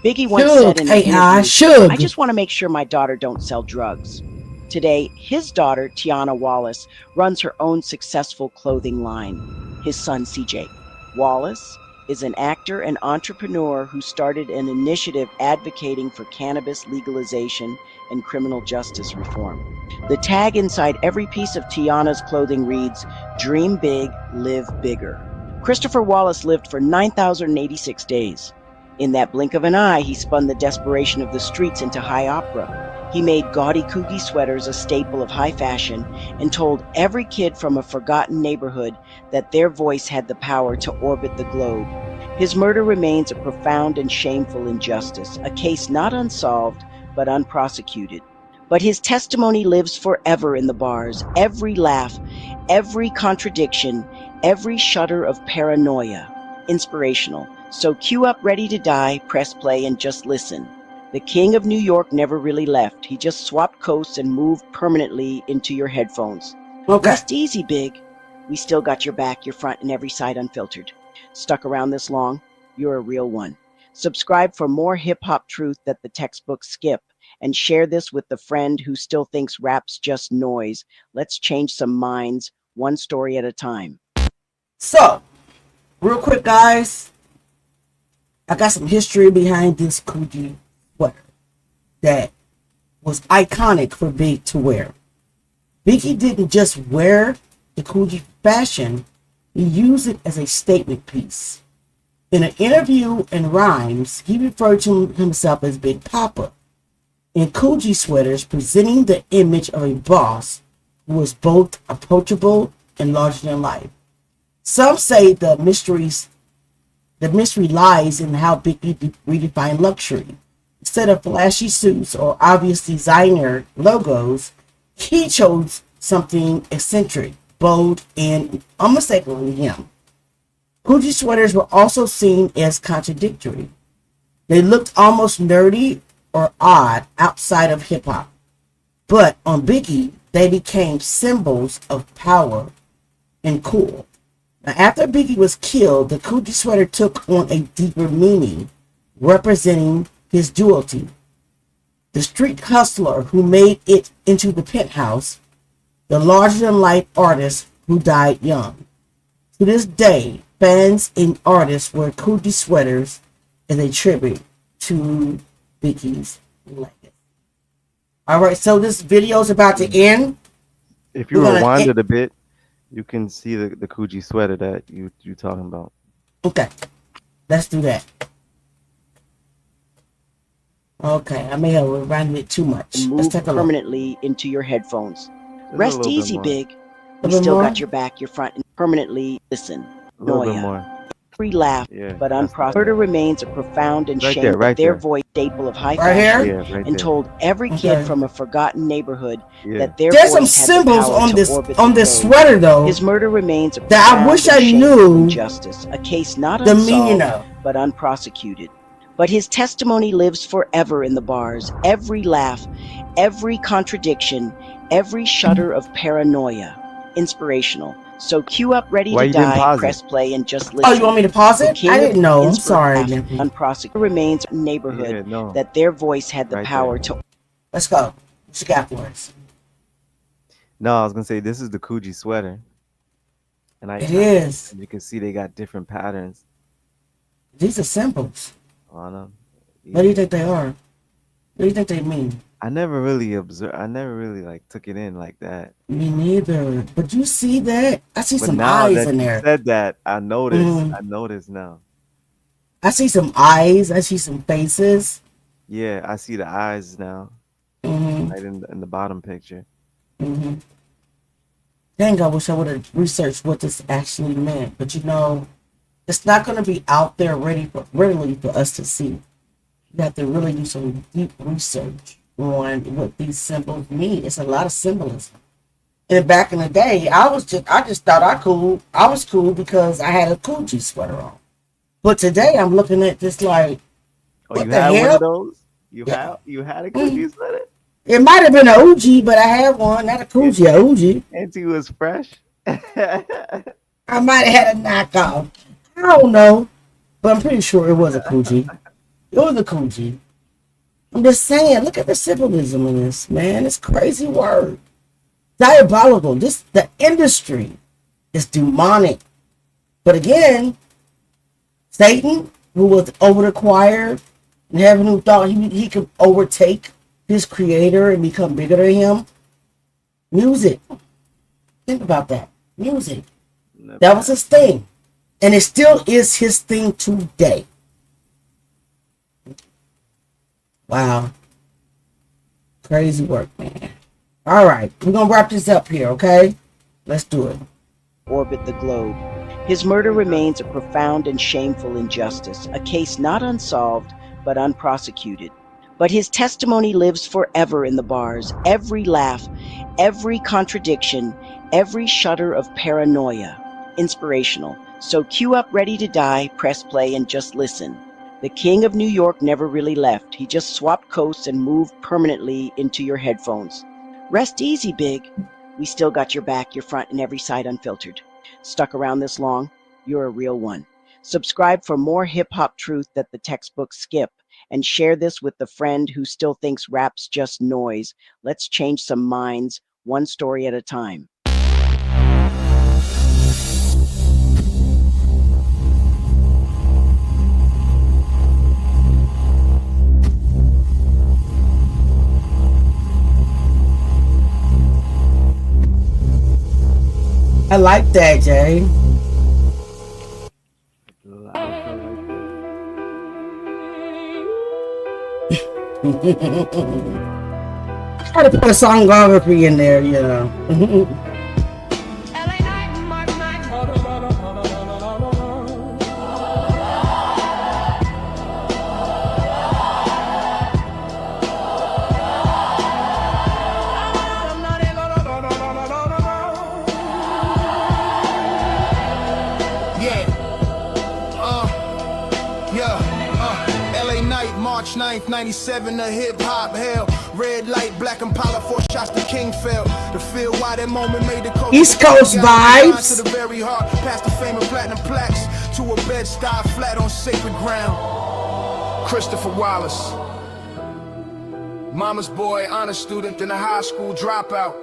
Biggie once said in an interview, "I just want to make sure my daughter don't sell drugs." Today, his daughter, Tiana Wallace, runs her own successful clothing line. His son, CJ Wallace, is an actor and entrepreneur who started an initiative advocating for cannabis legalization and criminal justice reform. The tag inside every piece of Tiana's clothing reads, "Dream big, live bigger." Christopher Wallace lived for 9,086 days. In that blink of an eye, he spun the desperation of the streets into high opera. He made gaudy kooky sweaters a staple of high fashion and told every kid from a forgotten neighborhood that their voice had the power to orbit the globe. His murder remains a profound and shameful injustice, a case not unsolved but unprosecuted. But his testimony lives forever in the bars, every laugh, every contradiction, every shudder of paranoia. Inspirational. So cue up Ready to Die, press play, and just listen. The King of New York never really left. He just swapped coasts and moved permanently into your headphones. Okay. Rest easy, Big. We still got your back, your front, and every side unfiltered. Stuck around this long? You're a real one. Subscribe for more hip-hop truth that the textbooks skip, and share this with the friend who still thinks rap's just noise. Let's change some minds, one story at a time. So, real quick, guys, I got some history behind this Coogi sweater that was iconic for Big to wear. Biggie didn't just wear the Coogi fashion, he used it as a statement piece. In an interview in Rhymes, he referred to himself as Big Papa, in Coogi sweaters presenting the image of a boss who was both approachable and larger than life. Some say the mystery lies in how Biggie redefined luxury. Instead of flashy suits or obvious designer logos, he chose something eccentric, bold, and unmistakably him. Coogi sweaters were also seen as contradictory. They looked almost nerdy or odd outside of hip-hop. But on Biggie, they became symbols of power and cool. Now, after Biggie was killed, the Coogi sweater took on a deeper meaning, representing his duality. The street hustler who made it into the penthouse, the larger-than-life artist who died young. To this day, fans and artists wear Coogi sweaters as a tribute to Biggie's legacy. All right, so this video is about to end. If you rewind it a bit, you can see the Coogi sweater that you talking about. Okay, let's do that. Okay, I may have rewinded it too much. Move permanently into your headphones. Rest easy, Big. We still got your back, your front, and permanently listen. A little bit more. Free laugh, but unprocessed. Murder remains a profound and shameful their voice staple of high fashion, and told every kid from a forgotten neighborhood that their there's some voice had symbols the power on this sweater though. His murder remains a that I wish I knew injustice, a case not the meaning of, but unprosecuted. But his testimony lives forever in the bars. Every laugh, every contradiction, every shudder of paranoia. Inspirational. So cue up, ready to die, press play, and just listen. Oh, you want me to pause it? I didn't know. I'm sorry. Unprosecuted remains a neighborhood that their voice had the power to. Let's go. What you got for us? No, I was gonna say this is the Coogi sweater, and it is. You can see they got different patterns. These are symbols. On them. What do you think they are? What do you think they mean? I never really observed. I never really like took it in like that. Me neither. But you see that? I see some now eyes that in there. You said that, I noticed. I noticed now. I see some eyes. I see some faces. Yeah, I see the eyes now. Right in the bottom picture. Dang, I wish I would have researched what this actually meant. But you know, it's not going to be out there readily for us to see. You have to really do some deep research on what these symbols mean. It's a lot of symbolism. And back in the day, I just thought I was cool because I had a Coogi sweater on. But today I'm looking at this like, what the hell? One of those? You had a Coogi sweater? It might have been an Uji, but I had one, not a Coogi, a Uji. Auntie was fresh. I might have had a knockoff. I don't know, but I'm pretty sure it was a Coogi. It was a Coogi. I'm just saying, look at the symbolism in this, man. It's crazy word. Diabolical. The industry is demonic. But again, Satan, who was over the choir, and heaven who thought he could overtake his creator and become bigger than him. Music. Think about that. Music. That was his thing. And it still is his thing today. Wow. Crazy work, man. All right. We're going to wrap this up here, okay? Let's do it. Orbit the globe. His murder remains a profound and shameful injustice, a case not unsolved, but unprosecuted. But his testimony lives forever in the bars. Every laugh, every contradiction, every shudder of paranoia. Inspirational. So cue up, ready to die, press play, and just listen. The King of New York never really left. He just swapped coasts and moved permanently into your headphones. Rest easy, Big. We still got your back, your front, and every side unfiltered. Stuck around this long? You're a real one. Subscribe for more hip-hop truth that the textbooks skip, and share this with the friend who still thinks rap's just noise. Let's change some minds, one story at a time. I like that, Jay. I try to put a songography in there, you know. March 9th, 97, the hip-hop hell. Red light, black Impala, 4 shots, the king fell. The field why that moment made the coast. East Coast vibes. To the very heart, past the fame of platinum plaques. To a Bed-Stuy flat on sacred ground. Christopher Wallace. Mama's boy, honor student, then a high school dropout.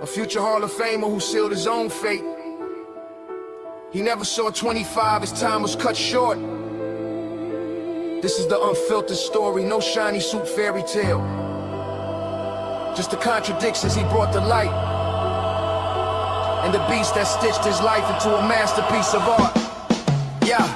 A future Hall of Famer who sealed his own fate. He never saw 25, his time was cut short. This is the unfiltered story, no shiny suit fairy tale. Just the contradictions he brought to light. And the beast that stitched his life into a masterpiece of art. Yeah,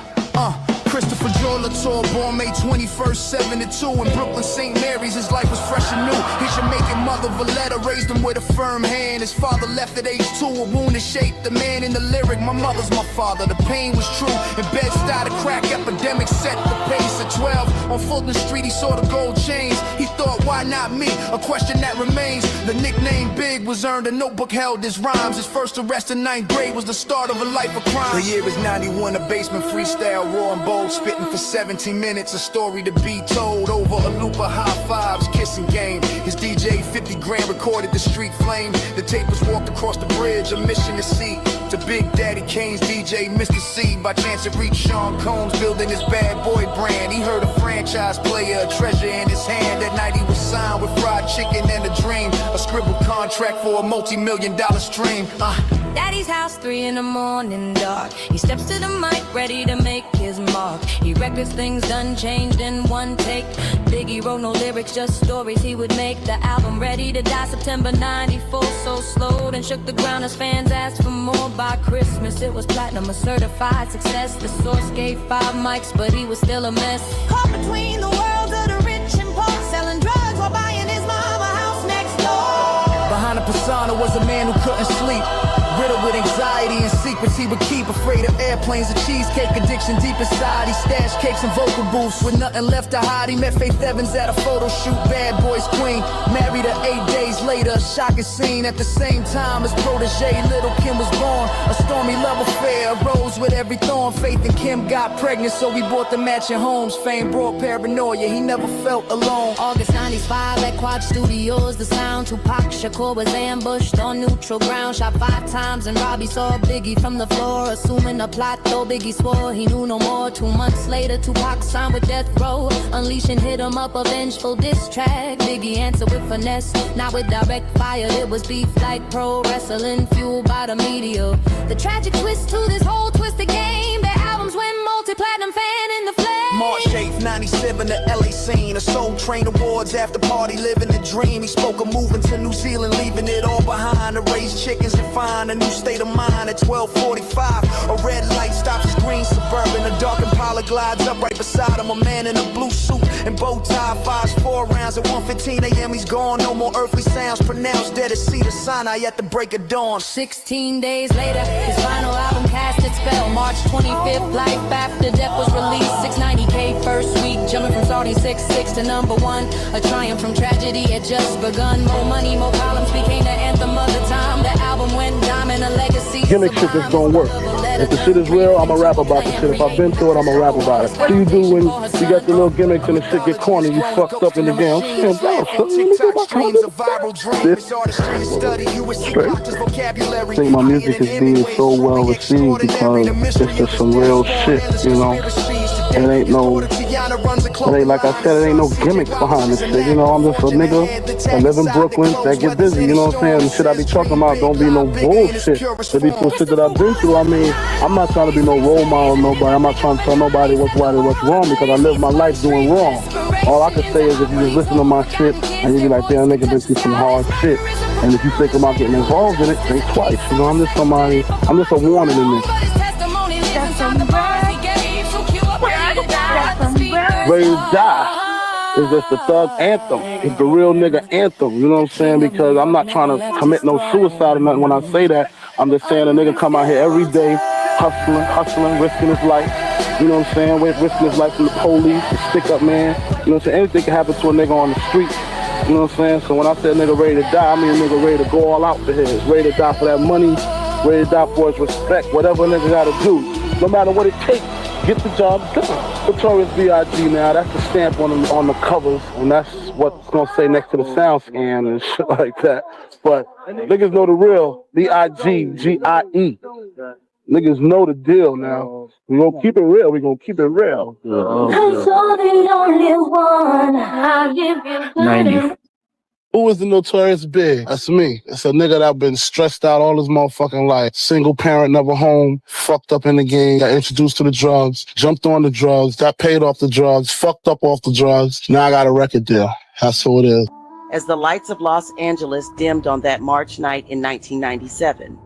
Christopher Joel Latour, born May 21st, 72 in Brooklyn, St. Mary's. His life was fresh and new. His Jamaican mother, Valletta, raised him with a firm hand. His father left at age 2, a wound that shaped the man in the lyric. My mother's my father, the pain was true. In Bed-Stuy, the crack epidemic set the pace. At 12, on Fulton Street, he saw the gold chains. He thought, why not me? A question that remains. The nickname Big was earned, a notebook held his rhymes. His first arrest in 9th grade was the start of a life of crime. The year is 91, a basement freestyle, raw and bold. Spitting for 17 minutes, a story to be told. Over a loop of high fives, kissing game. His DJ 50 grand recorded the street flame. The tape was walked across the bridge, a mission to see. To Big Daddy Kane's DJ, Mr. C. By chance it reached Sean Combs, building his bad boy brand. He heard a franchise player, a treasure in his hand. That night he was signed with fried chicken and a dream. A scribbled contract for a multi-million-dollar stream. Daddy's house, 3 in the morning, dark. He steps to the mic, ready to make his mark. He records things done, changed in one take. Biggie wrote no lyrics, just stories he would make. The album Ready to Die, September 94. So slow, and shook the ground as fans asked for more. By Christmas, it was platinum, a certified success. The Source gave 5 mics, but he was still a mess. Caught between the worlds of the rich and poor, selling drugs while buying his mama house next door. Behind a persona was a man who couldn't sleep. Riddled with anxiety and secrets he would keep. Afraid of airplanes, a cheesecake addiction deep inside. He stashed cakes and vocal booths with nothing left to hide. He met Faith Evans at a photo shoot, Bad Boys Queen. Married her 8 days later, a shocking scene. At the same time as protege, little Kim was born. A stormy love affair arose with every thorn. Faith and Kim got pregnant, so we bought the matching homes. Fame brought paranoia, he never felt alone. August 95 at Quad Studios, the sound. Tupac Shakur was ambushed on neutral ground. Shot 5 times and Robbie saw Biggie from the floor. Assuming the plot, though Biggie swore he knew no more. 2 months later, Tupac signed with Death Row. Unleashing hit 'em up, a vengeful diss track. Biggie answered with finesse, not with direct fire. It was beef like pro wrestling, fueled by the media. The tragic twist to this whole twisted game. Their albums win multi-platinum, fan in the flame. March 8th, 97, the LA scene. A Soul Train Awards after party, living the dream. He spoke of moving to New Zealand, leaving it all behind. To raise chickens and find a new state of mind. At 12:45, a red light stops his green Suburban. A dark Impala glides up right beside him. A man in a blue suit and bow tie fires 4 rounds. At 1:15 a.m. he's gone. No more earthly sounds pronounced. Dead at Cedar Sinai at the break of dawn. 16 days later, his final album cast its spell. March 25th, Life After Death was released. 690K first week, jumping from starting 6-6 to #1. A triumph from tragedy had just begun. More money, more columns became the anthem of the time. The album went diamond, a legacy. Gimmick shit just don't work. If the shit is real, I'ma rap about the shit. If I've been through it, I'ma rap about it. So you do when you got your little gimmicks and the shit get corny, you fucked up in the game. I'm saying, damn, son, let me get my this straight. I think my music is being so well received because it's just some real shit, you know. It ain't like I said, it ain't no gimmicks behind this shit, you know. I'm just a nigga that live in Brooklyn that get busy, you know what I'm saying? The shit I be talking about don't be no bullshit. There be some shit that I've been through. I mean, I'm not trying to be no role model, nobody. I'm not trying to tell nobody what's right or what's wrong because I live my life doing wrong. All I can say is if you just listen to my shit and you be like, damn, nigga been through some hard shit. And if you think about getting involved in it, think twice. You know, I'm just a warning in this. Ready to die is just the thug anthem. It's the real nigga anthem. You know what I'm saying? Because I'm not trying to commit no suicide or nothing when I say that. I'm just saying a nigga come out here every day hustling, risking his life. You know what I'm saying? Risking his life from the police, the stick up man. You know what I'm saying? Anything can happen to a nigga on the street. You know what I'm saying? So when I say a nigga ready to die, I mean a nigga ready to go all out for his. Ready to die for that money, ready to die for his respect, whatever a nigga gotta do. No matter what it takes, get the job done. Notorious B.I.G. now, that's the stamp on the covers, and that's what's gonna say next to the sound scan and shit like that. But niggas know the real, B.I.G. G.I.E. Niggas know the deal now. We gonna keep it real, we gonna keep it real. I'm so the only one. I give you 90. Who is the Notorious Big? That's me. It's a nigga that been stressed out all his motherfucking life. Single parent, never home, fucked up in the game, got introduced to the drugs, jumped on the drugs, got paid off the drugs, fucked up off the drugs. Now I got a record deal. That's who it is. As the lights of Los Angeles dimmed on that March night in 1997,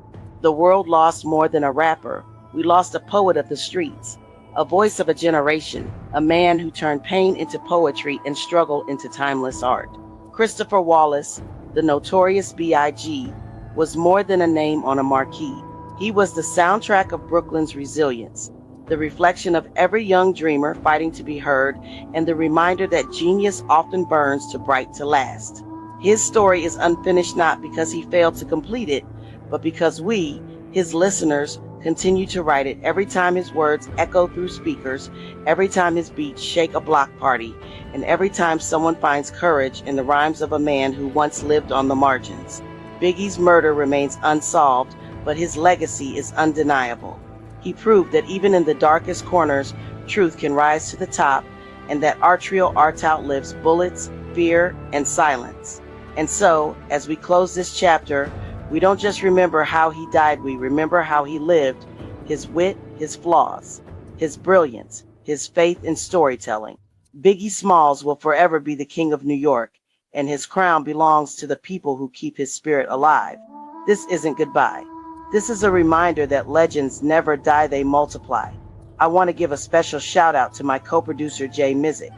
the world lost more than a rapper. We lost a poet of the streets, a voice of a generation, a man who turned pain into poetry and struggle into timeless art. Christopher Wallace, the Notorious B.I.G., was more than a name on a marquee. He was the soundtrack of Brooklyn's resilience, the reflection of every young dreamer fighting to be heard, and the reminder that genius often burns too bright to last. His story is unfinished not because he failed to complete it, but because we, his listeners, continue to write it every time his words echo through speakers, every time his beats shake a block party, and every time someone finds courage in the rhymes of a man who once lived on the margins. Biggie's murder remains unsolved, but his legacy is undeniable. He proved that even in the darkest corners, truth can rise to the top, and that arterial art outlives bullets, fear, and silence. And so, as we close this chapter, we don't just remember how he died, we remember how he lived, his wit, his flaws, his brilliance, his faith in storytelling. Biggie Smalls will forever be the king of New York, and his crown belongs to the people who keep his spirit alive. This isn't goodbye. This is a reminder that legends never die, they multiply. I want to give a special shout out to my co-producer Jay Mizik.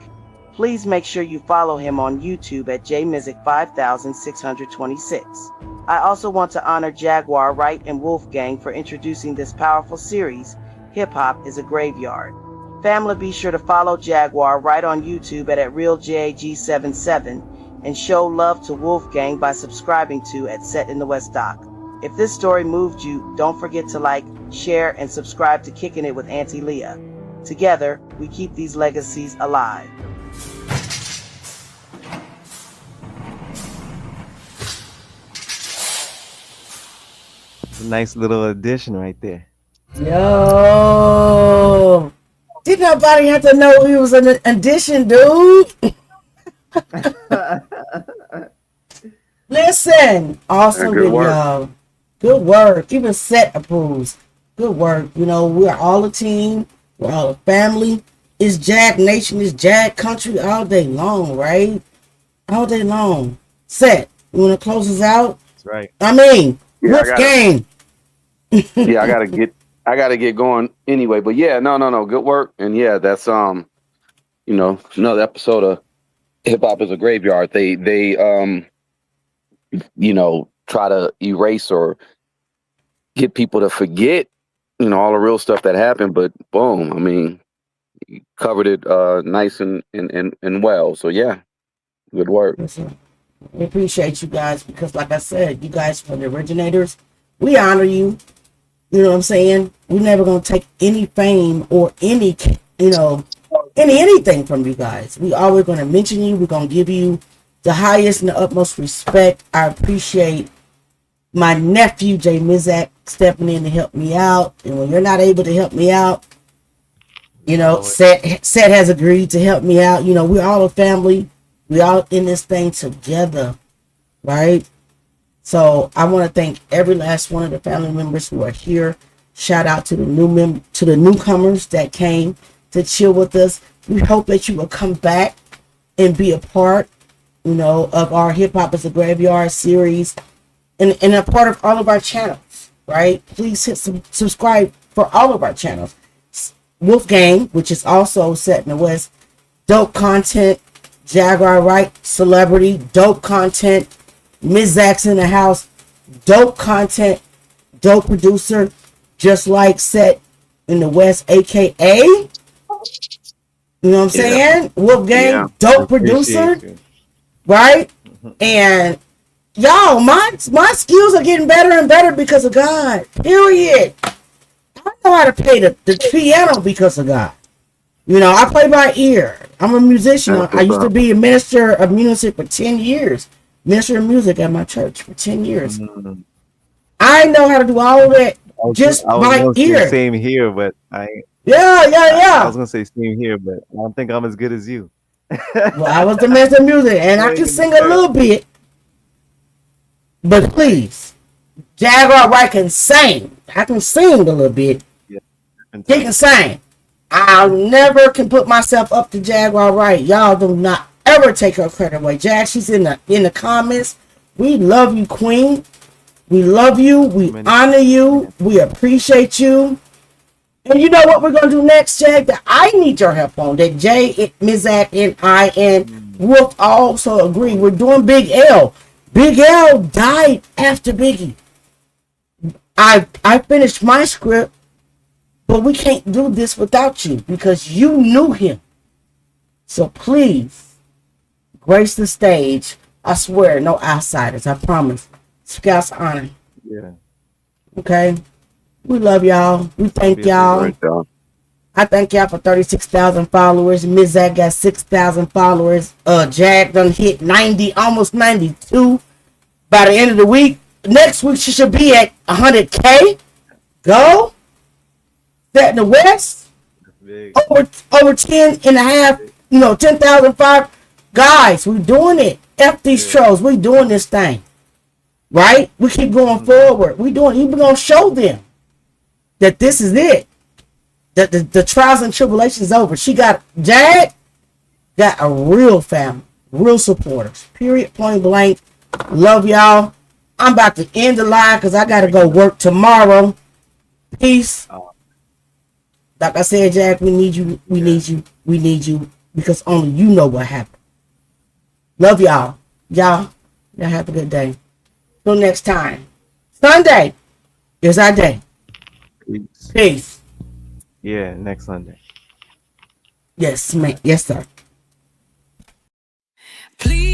Please make sure you follow him on YouTube at jmizik5626. I also want to honor Jaguar, Wright, and Wolfgang for introducing this powerful series, Hip Hop is a Graveyard. Family, be sure to follow Jaguar right on YouTube at RealJAG77 and show love to Wolfgang by subscribing to at Set in the West Doc. If this story moved you, don't forget to like, share, and subscribe to Kicking It with Auntie Leah. Together, we keep these legacies alive. A nice little addition right there. Yo, did nobody have to know he was an addition, dude? Listen, awesome video. Good work. Even Set approves. Good work. You know, we're all a team. We're all a family. It's Jag Nation. It's Jag Country all day long, right? All day long. Set, you want to close us out? That's right. I mean, Yeah, what's game? Yeah, I gotta get going anyway. But yeah, no, good work. And yeah, that's another episode of Hip Hop is a Graveyard. They try to erase or get people to forget, all the real stuff that happened. But boom, I mean, you covered it nice and well. So yeah, good work. Listen, we appreciate you guys because, like I said, you guys are the originators. We honor you. You know what I'm saying? We're never gonna take any fame or any, anything from you guys. We always gonna mention you. We're gonna give you the highest and the utmost respect. I appreciate my nephew Jay Mizak stepping in to help me out. And when you're not able to help me out, Seth has agreed to help me out. We're all a family. We all in this thing together, right? So I want to thank every last one of the family members who are here. Shout out to the newcomers that came to chill with us. We hope that you will come back and be a part, of our Hip Hop is a Graveyard series and a part of all of our channels, right? Please hit subscribe for all of our channels. Wolfgang, which is also set in the West, dope content. Jaguar Wright, celebrity, dope content. Ms. Zach's in the house, dope content, dope producer, just like set in the West, aka, you know what I'm saying? Wolfgang, dope producer, right? And y'all, my skills are getting better and better because of God. Period. I know how to play the piano because of God. I play by ear. I'm a musician. I used to be a minister of music for 10 years. Minister of music at my church for 10 years. Mm-hmm. I know how to do all of that just by ear. Same here, but Yeah. I was gonna say same here, but I don't think I'm as good as you. Well, I was the minister of music, and I can sing a little bit. But please, Jaguar Wright can sing. I can sing a little bit. Yeah, he can sing. I never can put myself up to Jaguar Wright. Y'all do not ever take her credit away. Jag, she's in the comments. We love you, Queen. We love you. We honor you. We appreciate you. And you know what we're gonna do next, Jag? That I need your help on. That Jay, Mizak, and I and Wolf also agree. We're doing Big L. Big L died after Biggie. I finished my script. But we can't do this without you because you knew him. So please, grace the stage. I swear, no outsiders. I promise. Scout's honor. Yeah. Okay? We love y'all. We thank y'all. I thank y'all for 36,000 followers. Ms. Zach got 6,000 followers. Jag done hit 90, almost 92 by the end of the week. Next week, she should be at 100K. Go. That in the West, over 10 and a half, 10,005 guys. We're doing it. F these trolls. We're doing this thing, right? We keep going forward. We're gonna show them that this is it. That the trials and tribulations is over. Jag got a real family, real supporters. Period. Point blank. Love y'all. I'm about to end the live because I gotta go work tomorrow. Peace. Like I said, Jack, we need you. We need you. We need you because only you know what happened. Love y'all. Y'all have a good day. Till next time. Sunday is our day. Peace. Yeah, next Sunday. Yes, ma'am. Yes, sir. Please.